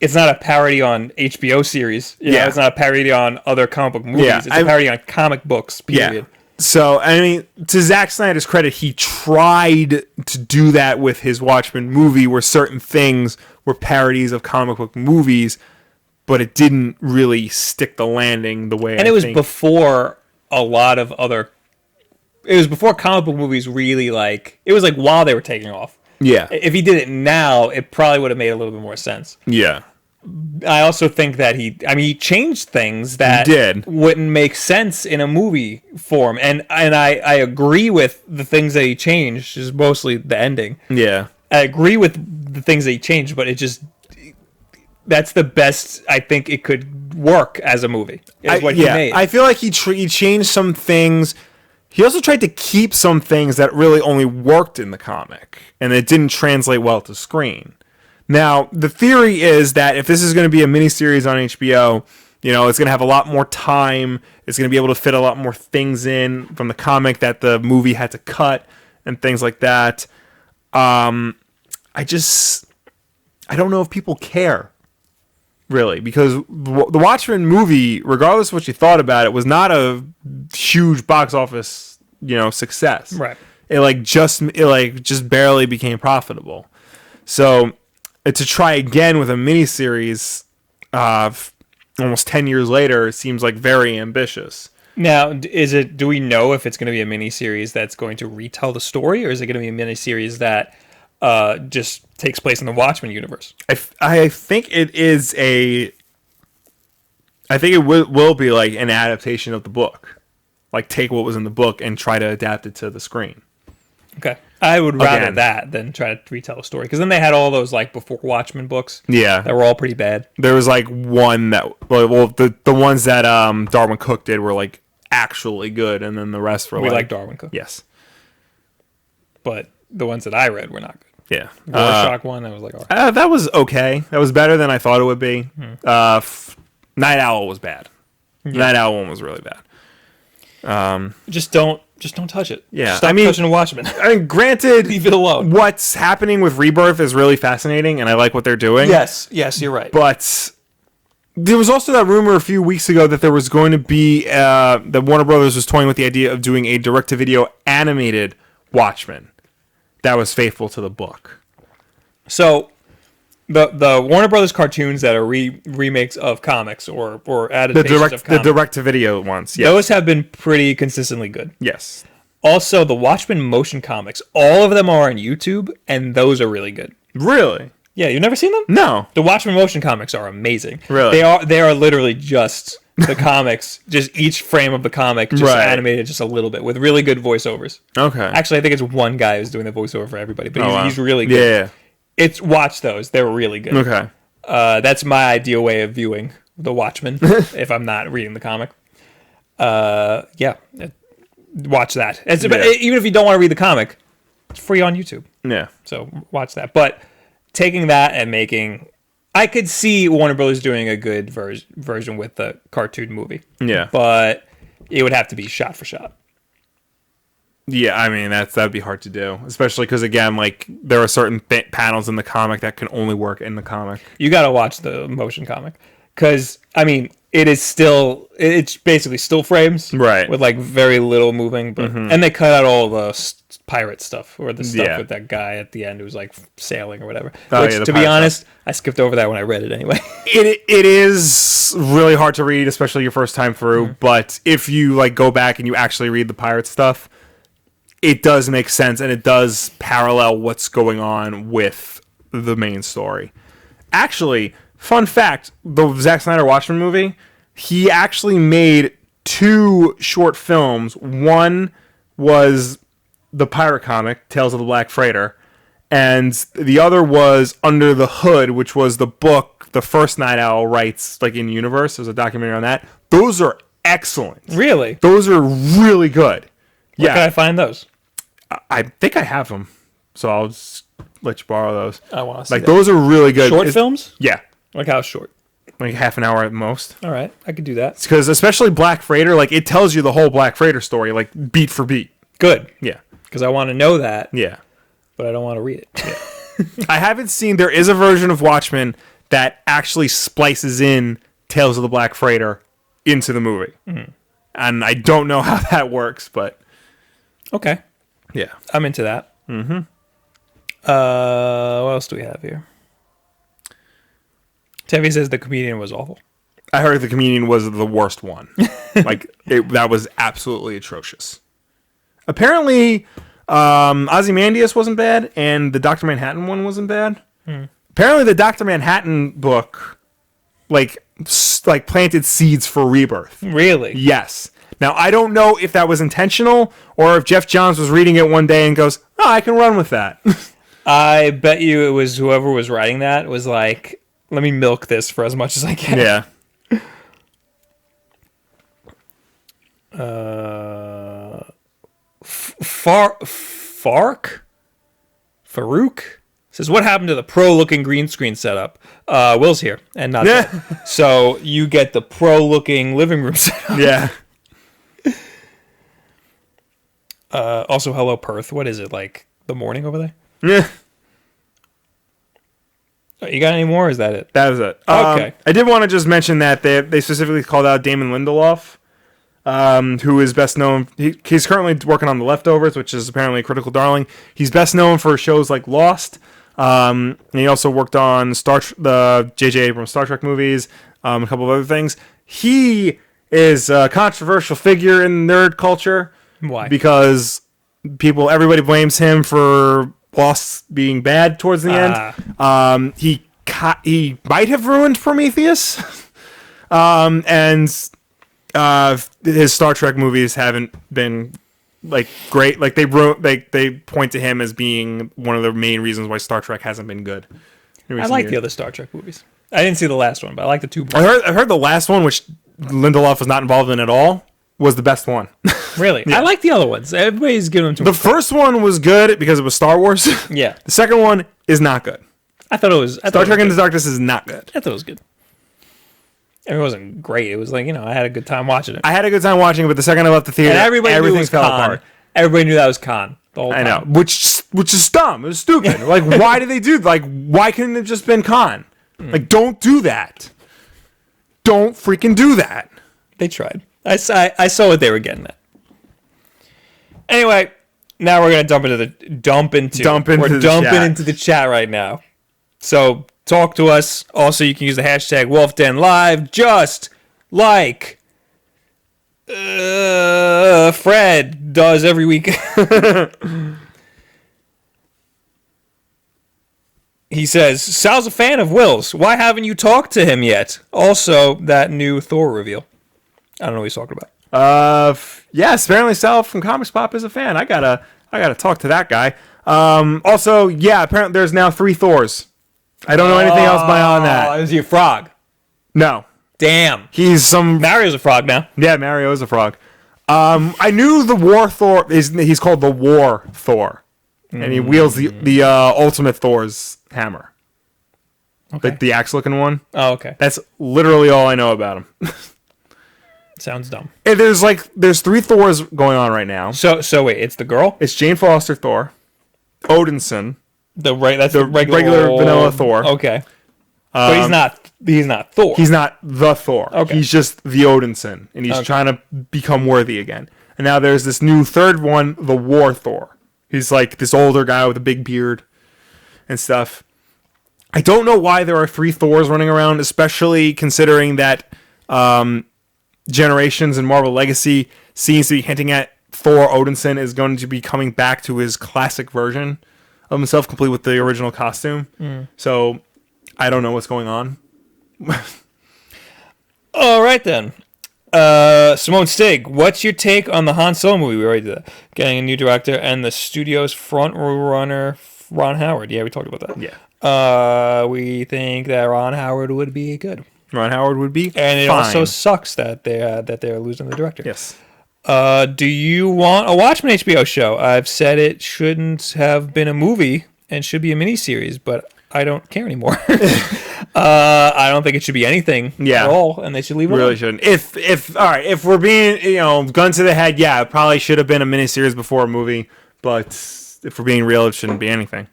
it's not a parody on HBO series. You know, Yeah. it's not a parody on other comic book movies. Yeah, It's a parody on comic books, period. Yeah. So, I mean, to Zack Snyder's credit, he tried to do that with his Watchmen movie, where certain things were parodies of comic book movies, but it didn't really stick the landing the way And I it was think. before a lot of other... It was before comic book movies really, like... It was like while they were taking off. Yeah. If he did it now, it probably would have made a little bit more sense. Yeah. I also think that he changed things that He did. wouldn't make sense in a movie form. And I agree with the things that he changed, is mostly the ending. Yeah. I agree with the things that he changed, but it just... That's the best I think it could work as a movie, is what he made. I feel like he changed some things. He also tried to keep some things that really only worked in the comic, and it didn't translate well to screen. Now, the theory is that if this is going to be a miniseries on HBO, you know, it's going to have a lot more time. It's going to be able to fit a lot more things in from the comic that the movie had to cut and things like that. I don't know if people care, really, because the Watchmen movie, regardless of what you thought about it, was not a huge box office, success. Right. It just barely became profitable. So to try again with a miniseries, almost 10 years later, seems like very ambitious. Now, do we know if it's going to be a miniseries that's going to retell the story, or is it going to be a miniseries that just takes place in the Watchmen universe? I think it is I think it will be like an adaptation of the book. Like, take what was in the book and try to adapt it to the screen. Okay. I would rather Again. that than try to retell a story. Because then they had all those, like, before Watchmen books Yeah. that were all pretty bad. There was like one that, the ones that Darwin Cook did were like actually good, and then the rest were We like like Darwin Cook. Yes. But the ones that I read were not good. Yeah. Rorschach one, I was like, oh. That was okay. That was better than I thought it would be. Night Owl was bad. Night Owl one was really bad. Just don't touch it. Yeah, Stop touching the Watchmen. I mean, granted, Leave it alone. what's happening with Rebirth is really fascinating, and I like what they're doing. Yes, you're right. But there was also that rumor a few weeks ago that there was going to be that Warner Brothers was toying with the idea of doing a direct-to-video animated Watchmen that was faithful to the book. So the Warner Brothers cartoons that are remakes of comics or adaptations of The comics, direct-to-video ones. Yes. those have been pretty consistently good. Yes. Also, the Watchmen motion comics, all of them are on YouTube, and those are really good. Really? Yeah, you've never seen them? No. The Watchmen motion comics are amazing. Really? They are literally just the comics, just each frame of the comic just Right. animated just a little bit with really good voiceovers. Okay. Actually, I think it's one guy who's doing the voiceover for everybody, but wow. he's really good. Yeah. Watch those; they're really good. Okay. That's my ideal way of viewing the Watchmen if I'm not reading the comic. Watch that. Even if you don't want to read the comic, it's free on YouTube. Yeah. So watch that. But taking that and I could see Warner Brothers doing a good version with the cartoon movie. Yeah. But it would have to be shot for shot. Yeah, I mean that'd be hard to do, especially because again, like there are certain panels in the comic that can only work in the comic. You got to watch the motion comic because I mean it's basically still frames, right, with like very little moving, but and they cut out all the pirate stuff or the stuff with that guy at the end who was like sailing or whatever. Which, to be honest, I skipped over that when I read it anyway. It is really hard to read, especially your first time through. But if you like go back and you actually read the pirate stuff, it does make sense, and it does parallel what's going on with the main story. Actually, fun fact, the Zack Snyder Watchmen movie, he actually made 2 short films. One was the pirate comic, Tales of the Black Freighter, and the other was Under the Hood, which was the book the first Night Owl writes, like in universe. There's a documentary on that. Those are excellent. Really? Those are really good. Where can I find those? I think I have them, so I'll just let you borrow those. I want to see like that. Those are really good. Short films? Yeah. Like how short? Like half an hour at most. All right, I could do that. Because especially Black Freighter, like it tells you the whole Black Freighter story, like beat for beat. Good. Yeah. Because I want to know that. Yeah. But I don't want to read it. Yeah. I haven't seen. There is a version of Watchmen that actually splices in Tales of the Black Freighter into the movie, and I don't know how that works, but okay. Yeah, I'm into that. Mm-hmm. What else do we have here? Tevi says the comedian was awful. I heard the comedian was the worst one. That was absolutely atrocious. Apparently, Ozymandias wasn't bad, and the Dr. Manhattan one wasn't bad. Apparently, the Dr. Manhattan book, like planted seeds for Rebirth. Really? Yes. Now, I don't know if that was intentional or if Jeff Johns was reading it one day and goes, "Oh, I can run with that." I bet you it was whoever was writing that was like, "Let me milk this for as much as I can." Yeah. Farouk says, "What happened to the pro-looking green screen setup?" Will's here and not there. So you get the pro-looking living room setup. Yeah. Also, hello Perth. What is it, like the morning over there? Yeah. You got any more? Or is that it? That was it. Okay. I did want to just mention that they specifically called out Damon Lindelof, who is best known. He's currently working on The Leftovers, which is apparently a critical darling. He's best known for shows like Lost. And he also worked on the J.J. Abrams Star Trek movies, a couple of other things. He is a controversial figure in nerd culture. Why? Because everybody blames him for Lost being bad towards the end. He might have ruined Prometheus. And his Star Trek movies haven't been like great. Like they point to him as being one of the main reasons why Star Trek hasn't been good. I like the other Star Trek movies. I didn't see the last one, but I like the two. I heard the last one, which Lindelof was not involved in at all, was the best one. Really? Yeah. I like the other ones. Everybody's giving them to me. The first one was good because it was Star Wars. Yeah. The second one is not good. I thought it was... Star Trek Into Darkness is not good. I thought it was good. I mean, it wasn't great. It was like, I had a good time watching it. I had a good time watching it, but the second I left the theater, and everything fell apart. Everybody knew that was Khan the whole time. I know. Which is dumb. It was stupid. Like, why did they do... Like, why couldn't it have just been Khan? Like, don't do that. Don't freaking do that. They tried. I saw what they were getting at. Anyway, now we're gonna dump into the chat right now. So talk to us. Also, you can use the hashtag Wulff Den Live, just like Fred does every week. He says, Sal's a fan of Will's. Why haven't you talked to him yet? Also, that new Thor reveal. I don't know what he's talking about. Yes, apparently Sal from Comics Pop is a fan. I gotta talk to that guy. Also, yeah, apparently there's now 3 Thors. I don't know anything else beyond that. Is he a frog? No. Damn. Mario's a frog now. Yeah, Mario is a frog. I knew the War Thor he's called the War Thor. And he wields the Ultimate Thor's hammer. Okay. The axe looking one. Oh, okay. That's literally all I know about him. Sounds dumb. And there's 3 Thors going on right now. So wait, it's the girl? It's Jane Foster Thor, Odinson, That's the regular vanilla Thor. Okay. But he's not Thor. He's not the Thor. Okay. He's just the Odinson, and he's trying to become worthy again. And now there's this new third one, the War Thor. He's like this older guy with a big beard and stuff. I don't know why there are 3 Thors running around, especially considering that Generations and Marvel Legacy seems to be hinting at Thor Odinson is going to be coming back to his classic version of himself, complete with the original costume. So I don't know what's going on. All right, then. Simone Stig, what's your take on the Han Solo movie? We already did that. Getting a new director and the studio's front runner, Ron Howard. Yeah, we talked about that. Yeah. We think that Ron Howard would be good. Ron Howard would be and it fine. also sucks that they're losing the director. Yes. Do you want a Watchmen HBO show? I've said it shouldn't have been a movie and should be a miniseries, but I don't care anymore. I don't think it should be anything at all, and they should leave it really alone. shouldn't. If we're being gun to the head, yeah, it probably should have been a miniseries before a movie. But if we're being real, it shouldn't be anything.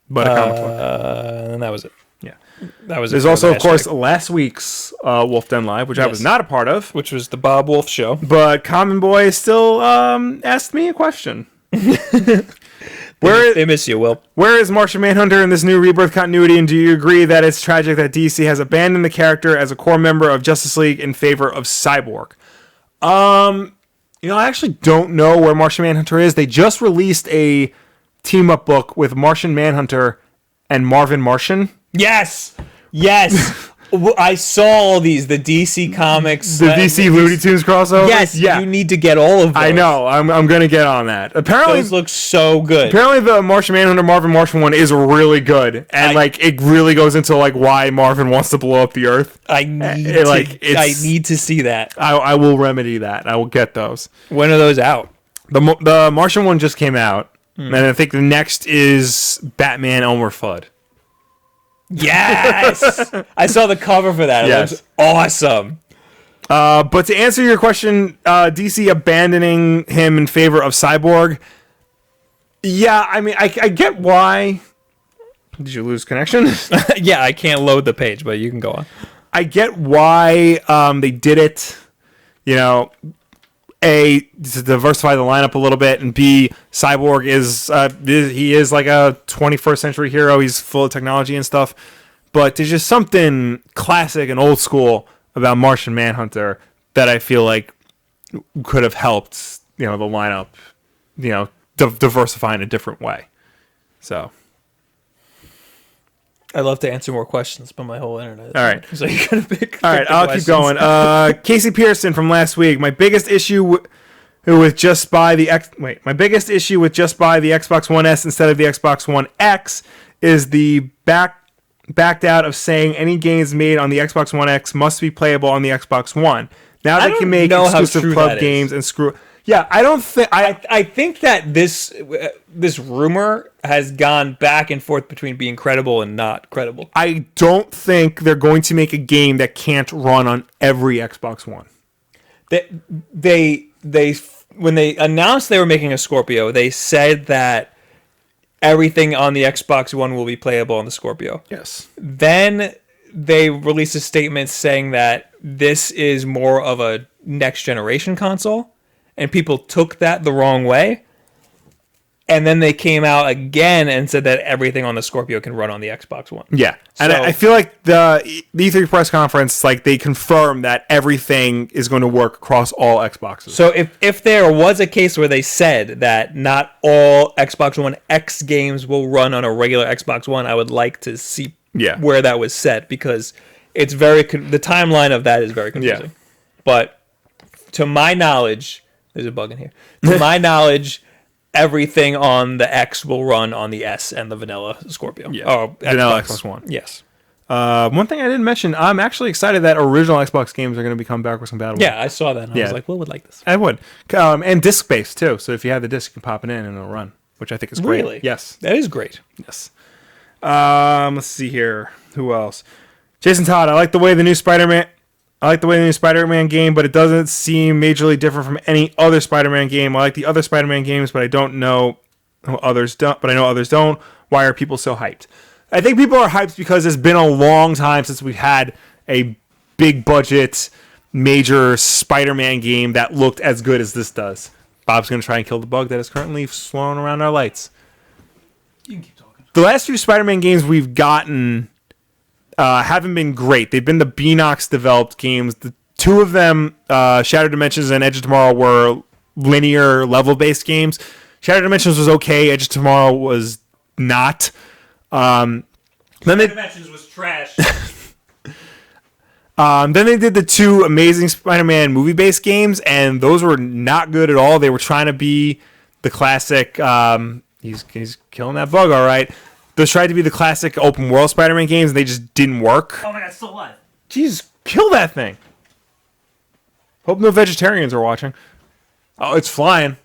But a comic book. And that was it. Yeah, that was. There's also, of course, last week's Wulff Den Live, which I was not a part of, which was the Bob Wolf show. But Common Boy still asked me a question. They miss you, Will. Where is Martian Manhunter in this new Rebirth continuity, and do you agree that it's tragic that DC has abandoned the character as a core member of Justice League in favor of Cyborg? I actually don't know where Martian Manhunter is. They just released a team-up book with Martian Manhunter and Marvin Martian. Yes! I saw all these, the DC Comics. The DC Looney Tunes crossover? Yes, you need to get all of those. I know, I'm going to get on that. Apparently, those look so good. Apparently the Martian Manhunter, Marvin Martian one is really good. And, it really goes into, why Marvin wants to blow up the Earth. I need to see that. I will remedy that. I will get those. When are those out? The Martian one just came out. And I think the next is Batman Elmer Fudd. Yes! I saw the cover for that. It looks awesome. But to answer your question, DC abandoning him in favor of Cyborg, yeah, I mean, I get why. Did you lose connection? Yeah, I can't load the page, but you can go on. I get why they did it. A, to diversify the lineup a little bit, and B, Cyborg is like a 21st century hero. He's full of technology and stuff. But there's just something classic and old school about Martian Manhunter that I feel like could have helped, the lineup, diversify in a different way. So. I'd love to answer more questions, but my whole internet. All right. So you gotta pick. All right, I'll keep going. Casey Pearson from last week. My biggest issue with just buy the Xbox One S instead of the Xbox One X is the backed out of saying any games made on the Xbox One X must be playable on the Xbox One. Now they can make exclusive club games and screw. Yeah, I don't think I think that this rumor has gone back and forth between being credible and not credible. I don't think they're going to make a game that can't run on every Xbox One. They when they announced they were making a Scorpio, they said that everything on the Xbox One will be playable on the Scorpio. Yes. Then they released a statement saying that this is more of a next generation console. And people took that the wrong way. And then they came out again and said that everything on the Scorpio can run on the Xbox One. Yeah. And I feel like the E3 press conference, they confirmed that everything is going to work across all Xboxes. So if there was a case where they said that not all Xbox One X games will run on a regular Xbox One, I would like to see where that was set, because it's the timeline of that is very confusing. Yeah. But to my knowledge... There's a bug in here. To my knowledge, everything on the X will run on the S and the vanilla Scorpio. Yeah. Oh, vanilla Xbox One. Yes. One thing I didn't mention, I'm actually excited that original Xbox games are going to become backwards compatible. Yeah, I saw that. And I was like, Will would like this. I would. And disc-based, too. So if you have the disc, you can pop it in and it'll run, which I think is great. Really? Yes. That is great. Yes. Let's see here. Who else? Jason Todd, I like the way the new Spider-Man... I like the way the new Spider-Man game, but it doesn't seem majorly different from any other Spider-Man game. I like the other Spider-Man games, but I don't know how others don't. But I know others don't. Why are people so hyped? I think people are hyped because it's been a long time since we've had a big budget, major Spider-Man game that looked as good as this does. Bob's going to try and kill the bug that is currently swirling around our lights. You can keep talking. The last few Spider-Man games we've gotten haven't been great. They've been the Beanox developed games. The two of them, Shattered Dimensions and Edge of Tomorrow, were linear level-based games. Shattered Dimensions was okay. Edge of Tomorrow was not. Then Dimensions was trash. then they did the two Amazing Spider-Man movie-based games, and those were not good at all. They were trying to be the classic. He's killing that bug, all right. Those tried to be the classic open-world Spider-Man games, and they just didn't work. Oh my god, it's still alive. Jesus, kill that thing. Hope no vegetarians are watching. Oh, it's flying.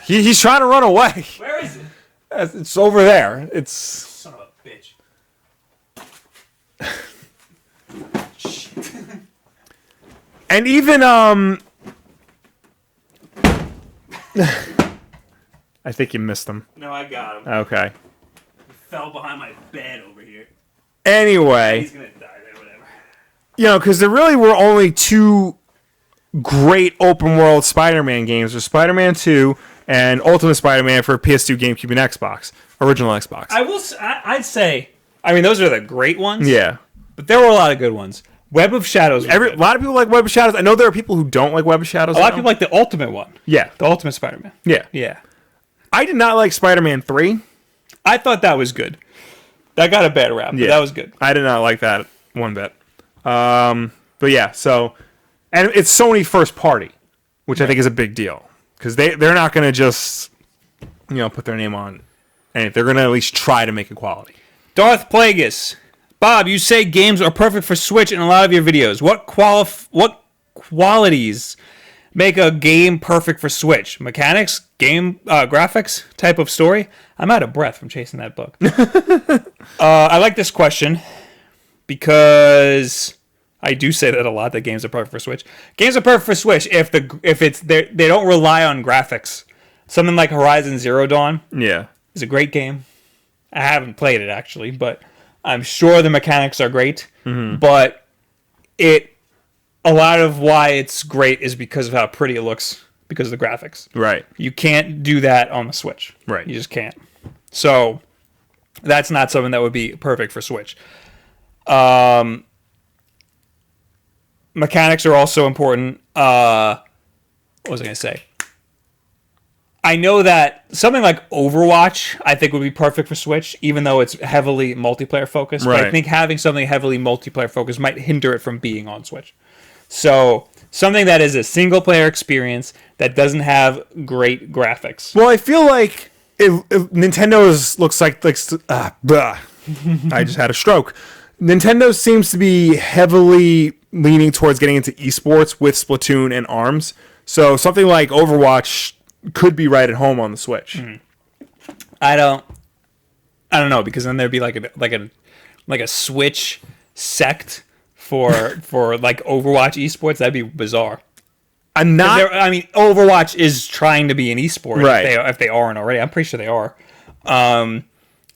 He's trying to run away. Where is it? It's over there. It's... Son of a bitch. Shit. And even, I think you missed him. No, I got him. Okay. He fell behind my bed over here. Anyway. He's gonna die there, whatever. You know, because there really were only two great open-world Spider-Man games. There's Spider-Man 2 and Ultimate Spider-Man for PS2, GameCube, and Xbox. Original Xbox. I'd say, I mean, those are the great ones. Yeah. But there were a lot of good ones. Web of Shadows. A lot of people like Web of Shadows. I know there are people who don't like Web of Shadows. A lot of people like the Ultimate one. Yeah. The Ultimate Spider-Man. Yeah. Yeah. I did not like Spider-Man 3. I thought that was good. That got a bad rap, but that was good. I did not like that one bit. But yeah, so... And it's Sony first party, which I think is a big deal. Because they're not going to just, put their name on anything. They're going to at least try to make it quality. Darth Plagueis. Bob, you say games are perfect for Switch in a lot of your videos. What qualities make a game perfect for Switch? Mechanics, game graphics, type of story? I'm out of breath from chasing that book. I like this question because I do say that a lot, that games are perfect for Switch. Games are perfect for Switch if they don't rely on graphics. Something like Horizon Zero Dawn is a great game. I haven't played it actually, but I'm sure the mechanics are great. Mm-hmm. But a lot of why it's great is because of how pretty it looks, because of the graphics. Right. You can't do that on the Switch. Right. You just can't. So that's not something that would be perfect for Switch. Mechanics are also important. What was I going to say? I know that something like Overwatch, I think, would be perfect for Switch, even though it's heavily multiplayer focused. Right. But I think having something heavily multiplayer focused might hinder it from being on Switch. So something that is a single player experience that doesn't have great graphics. Well, I feel like if Nintendo's looks like I just had a stroke. Nintendo seems to be heavily leaning towards getting into esports with Splatoon and ARMS. So something like Overwatch could be right at home on the Switch. Mm-hmm. I don't know, because then there'd be like a Switch sect for like Overwatch esports. That'd be bizarre. Overwatch is trying to be an esport, right? If they aren't already, I'm pretty sure they are. And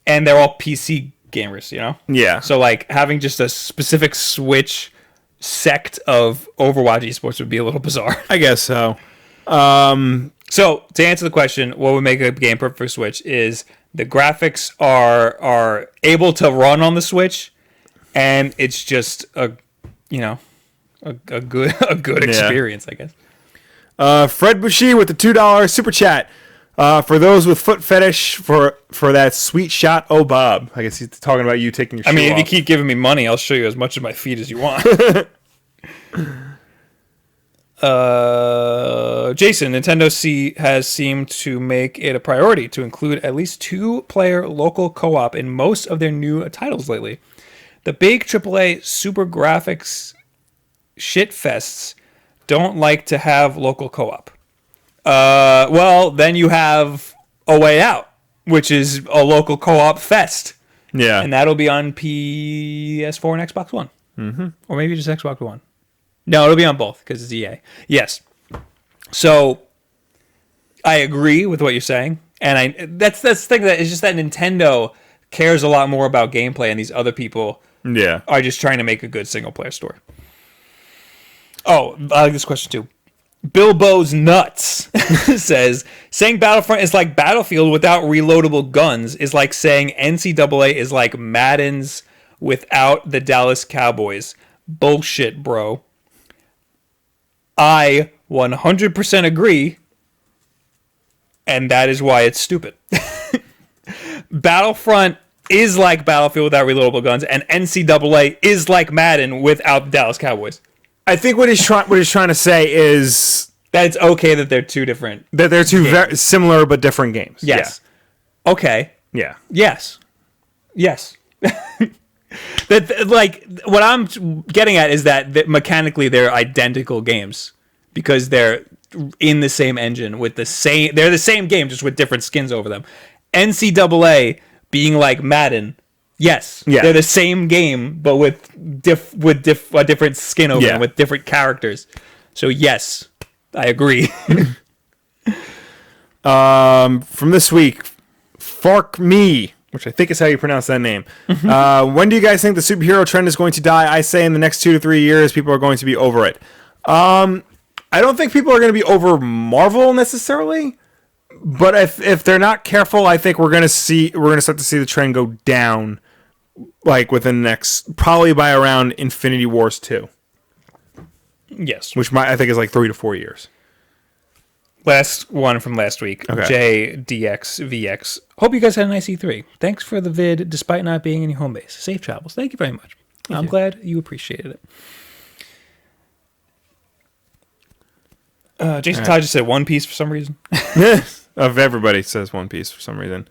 they're all PC gamers, Yeah. So like having just a specific Switch sect of Overwatch esports would be a little bizarre. I guess so. So to answer the question, what would make a game perfect for Switch is the graphics are able to run on the Switch, and it's just a good experience, I guess. Fred Bushy with the $2 super chat. For those with foot fetish for that sweet shot, oh Bob. I guess he's talking about you taking your shoe off. If you keep giving me money, I'll show you as much of my feet as you want. Jason, Nintendo has seemed to make it a priority to include at least 2-player local co-op in most of their new titles lately. The big AAA super graphics shitfests don't like to have local co-op. Well, then you have A Way Out, which is a local co-op fest. Yeah. And that'll be on PS4 and Xbox One. Mm-hmm. Or maybe just Xbox One. No, it'll be on both because it's EA. Yes. So I agree with what you're saying, and that's the thing, that it's just that Nintendo cares a lot more about gameplay, and these other people are just trying to make a good single player story. Oh, I like this question too. Bilbo's Nuts says, saying Battlefront is like Battlefield without reloadable guns is like saying NCAA is like Madden's without the Dallas Cowboys. Bullshit, bro. I 100% agree, and that is why it's stupid. Battlefront is like Battlefield without reloadable guns, and NCAA is like Madden without the Dallas Cowboys. I think what he's trying to say is that it's okay that they're two different that they're two very similar but different games. Yes. Yeah. Okay. Yeah. Yes. That like what I'm getting at is that mechanically they're identical games because they're in the same engine with they're the same game just with different skins over them. NCAA being like Madden. Yes, they're the same game, but with a different skin over them, with different characters. So yes, I agree. From this week, Fark Me, which I think is how you pronounce that name. When do you guys think the superhero trend is going to die? I say in the next 2 to 3 years, people are going to be over it. I don't think people are going to be over Marvel necessarily, but if they're not careful, I think we're going to start to see the trend go down. Like within the next, probably by around Infinity Wars 2. Yes. Which I think is like 3 to 4 years. Last one from last week. Okay. JDXVX. Hope you guys had a nice E3. Thanks for the vid, despite not being in your home base. Safe travels. Thank you very much. I'm glad you appreciated it. Jason Todd just said One Piece for some reason. Of everybody says One Piece for some reason.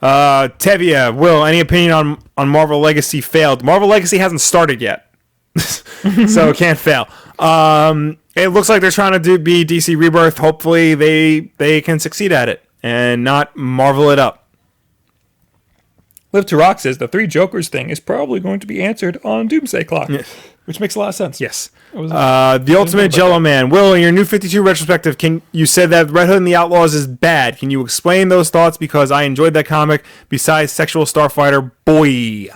Tevia, Will, any opinion on Marvel Legacy failed? Marvel Legacy hasn't started yet, so it can't fail. It looks like they're trying to be DC Rebirth. Hopefully they can succeed at it and not Marvel it up. Live to Rock says the Three Jokers thing is probably going to be answered on Doomsday Clock, which makes a lot of sense. Yes. The Ultimate Jello Man. Will, in your new 52 retrospective, you said that Red Hood and the Outlaws is bad. Can you explain those thoughts? Because I enjoyed that comic. Besides Sexual Starfighter, boy.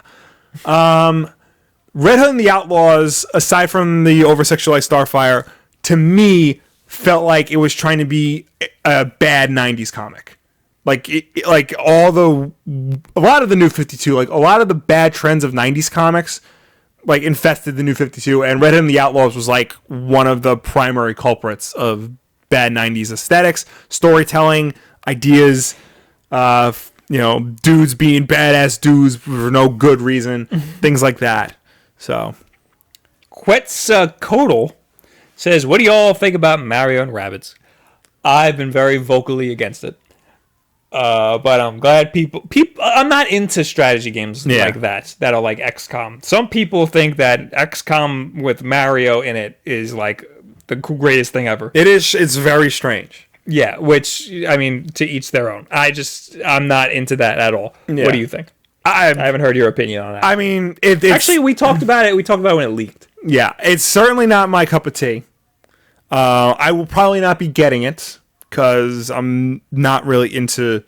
Red Hood and the Outlaws, aside from the over-sexualized Starfire, to me, felt like it was trying to be a bad 90s comic. A lot of the new 52, like a lot of the bad trends of 90s comics, like infested the new 52, and Red Hood and the Outlaws was like one of the primary culprits of bad 90s aesthetics, storytelling, ideas, dudes being badass dudes for no good reason, things like that. So, Quetzalcoatl says, what do y'all think about Mario and Rabbids? I've been very vocally against it. But I'm glad people. I'm not into strategy games like that are like XCOM. Some people think that XCOM with Mario in it is like the greatest thing ever. It is. It's very strange. Yeah, which I mean, to each their own. I'm not into that at all. Yeah. What do you think? I haven't heard your opinion on that. I mean, actually, we talked about it. We talked about it when it leaked. Yeah, it's certainly not my cup of tea. I will probably not be getting it, because I'm not really into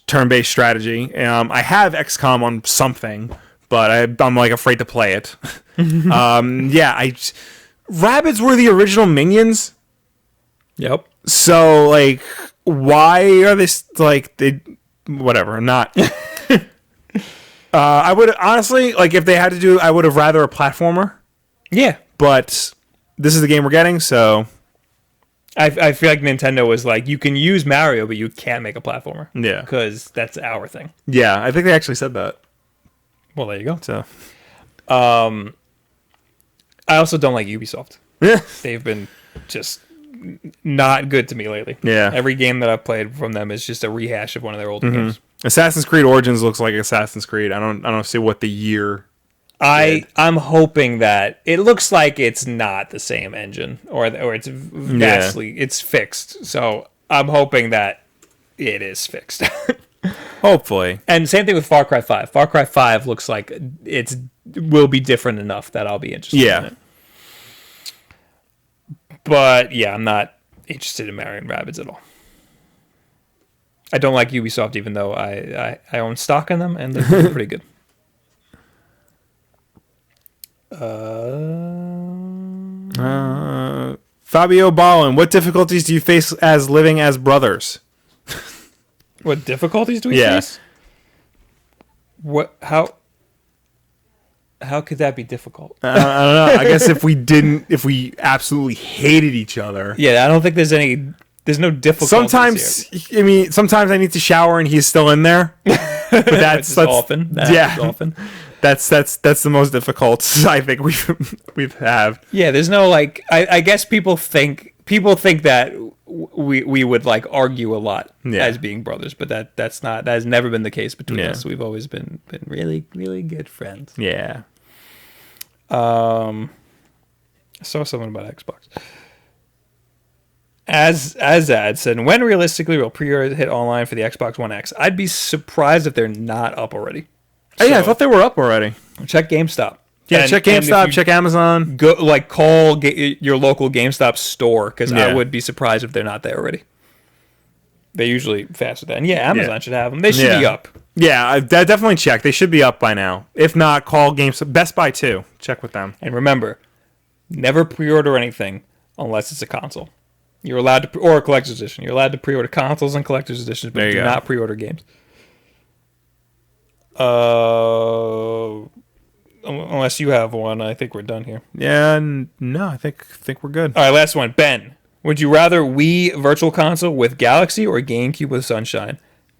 turn-based strategy. I have XCOM on something, but I'm like afraid to play it. Rabbids were the original Minions. Yep. So like, why are they whatever? I'm not. I would honestly if they had to do. I would have rather a platformer. Yeah, but this is the game we're getting, so. I feel like Nintendo was like, you can use Mario, but you can't make a platformer. Yeah. Because that's our thing. Yeah, I think they actually said that. Well, there you go. So, I also don't like Ubisoft. They've been just not good to me lately. Yeah. Every game that I've played from them is just a rehash of one of their older games. Assassin's Creed Origins looks like Assassin's Creed. I don't see what the year. I'm hoping that it looks like it's not the same engine or it's vastly it's fixed. So I'm hoping that it is fixed. Hopefully. And same thing with Far Cry 5. Far Cry 5 looks like it will be different enough that I'll be interested in it. But yeah, I'm not interested in marrying rabbits at all. I don't like Ubisoft, even though I own stock in them, and they're pretty good. Fabio Ballin, what difficulties do you face as living as brothers? What difficulties do we face? What? How could that be difficult? I don't know. I guess if we absolutely hated each other. Yeah, I don't think there's no difficulties. Sometimes I need to shower and he's still in there. But that's often. Often. That's the most difficult I think we've have. Yeah, there's no like. I guess people think that we would like argue a lot as being brothers, but that has never been the case between us. We've always been really, really good friends. Yeah. I saw something about Xbox. As Ad said, when realistically will pre-orders hit online for the Xbox One X? I'd be surprised if they're not up already. Oh, yeah, I thought they were up already. Check GameStop. Yeah, check GameStop, check Amazon. Go call your local GameStop store, because I would be surprised if they're not there already. They're usually fast with that. And Amazon should have them. They should be up. Yeah, I definitely check. They should be up by now. If not, call GameStop. Best Buy too. Check with them. And remember, never pre-order anything unless it's a console. You're allowed to, or a collector's edition. You're allowed to pre-order consoles and collector's editions, but do not pre-order games. Unless you have one, I think we're done here. Yeah, no, I think we're good. All right, last one. Ben, would you rather Wii Virtual Console with Galaxy or GameCube with Sunshine?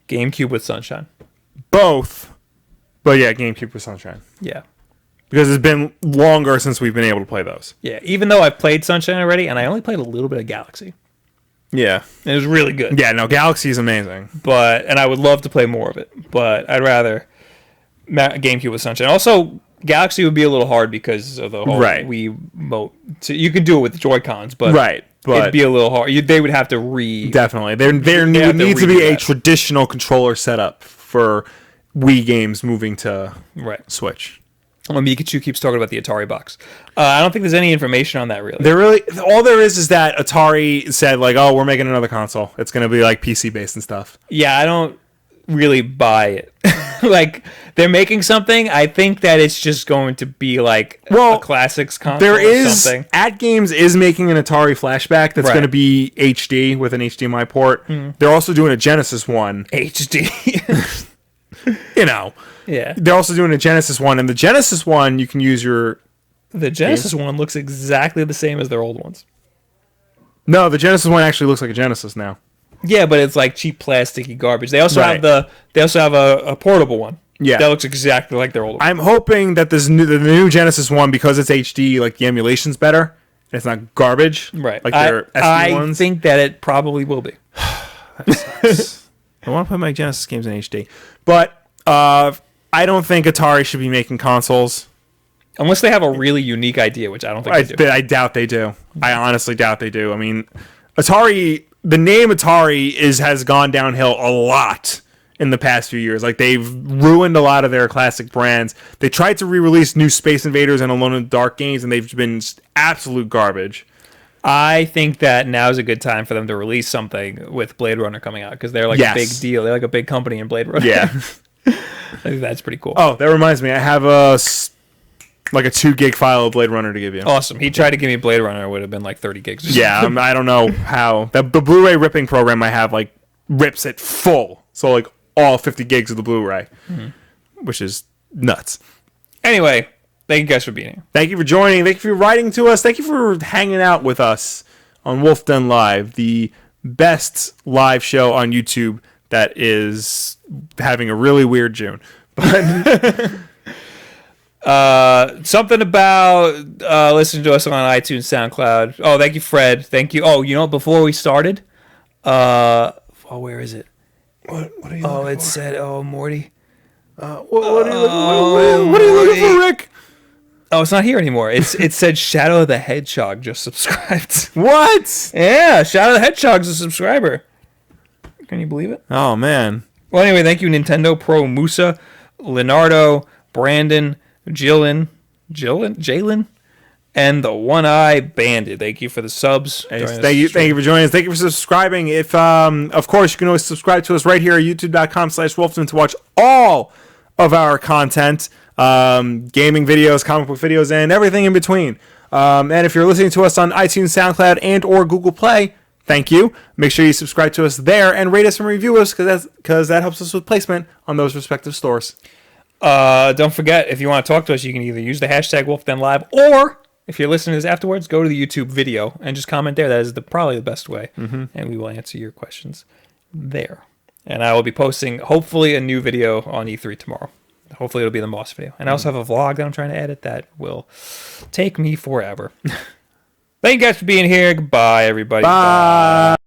GameCube with Sunshine. Both. But yeah, GameCube with Sunshine. Yeah. Because it's been longer since we've been able to play those. Yeah, even though I've played Sunshine already, and I only played a little bit of Galaxy. Yeah. And it was really good. Yeah, no, Galaxy is amazing. And I would love to play more of it. But I'd rather GameCube with Sunshine. Also, Galaxy would be a little hard because of the whole Wii Mote. So you could do it with the Joy-Cons, but it'd be a little hard. They would have to Definitely. There would need to be a traditional controller setup for Wii games moving to Switch. Well, Mikachu keeps talking about the Atari box. I don't think there's any information on that, really. All there is that Atari said, like, oh, we're making another console. It's going to be, like, PC-based and stuff. Yeah, I don't really buy it. Like, they're making something. I think that it's just going to be, like, a classics console or something. AtGames is making an Atari flashback that's going to be HD with an HDMI port. They're also doing a Genesis one. HD. You know. Yeah. They're also doing a Genesis one, and the Genesis one, you can use your... The Genesis one looks exactly the same as their old ones. No, the Genesis one actually looks like a Genesis now. Yeah, but it's like cheap plasticky garbage. They also have a portable one. Yeah. That looks exactly like their old one. I'm hoping that the new Genesis one, because it's HD, like the emulation's better, and it's not garbage. Right. Like their SD ones. I think that it probably will be. That sucks. I want to play my Genesis games in HD. But I don't think Atari should be making consoles. Unless they have a really unique idea, which I don't think they do. I doubt they do. I honestly doubt they do. I mean, Atari, the name Atari has gone downhill a lot in the past few years. Like, they've ruined a lot of their classic brands. They tried to re-release new Space Invaders and Alone in the Dark games, and they've been absolute garbage. I think that now's a good time for them to release something with Blade Runner coming out, because they're like a big deal. They're like a big company in Blade Runner. Yeah. I think that's pretty cool. Oh, that reminds me. I have a 2 gig file of Blade Runner to give you. Awesome. He tried to give me Blade Runner. It would have been like 30 gigs. Yeah, I don't know how. The Blu-ray ripping program I have, like, rips it full. So, like, all 50 gigs of the Blu-ray. Which is nuts. Anyway, thank you guys for being here. Thank you for joining. Thank you for writing to us. Thank you for hanging out with us on Wulff Den Live, the best live show on YouTube that is having a really weird June. But something about listening to us on iTunes, SoundCloud. Oh, thank you, Fred. Thank you. Oh, you know, before we started, where is it? What are you looking it said, Morty. What are you looking for, Rick? Oh, it's not here anymore. It said Shadow the Hedgehog just subscribed. What? Yeah, Shadow the Hedgehog's a subscriber. Can you believe it? Oh, man. Well, anyway, thank you, Nintendo Pro Musa, Leonardo, Brandon, Jalen, and the One-Eye Bandit. Thank you for the subs. Thank you for joining us. Thank you for subscribing. If of course, you can always subscribe to us right here at youtube.com/Wulff Den to watch all of our content, gaming videos, comic book videos, and everything in between. And if you're listening to us on iTunes, SoundCloud, and or Google Play, thank you. Make sure you subscribe to us there and rate us and review us because that helps us with placement on those respective stores. Don't forget, if you want to talk to us, you can either use the hashtag WulffDenLive, or if you're listening to this afterwards, go to the YouTube video and just comment there. That is probably the best way, and we will answer your questions there. And I will be posting, hopefully, a new video on E3 tomorrow. Hopefully it'll be the Moss video. And I also have a vlog that I'm trying to edit that will take me forever. Thank you guys for being here. Goodbye, everybody. Bye.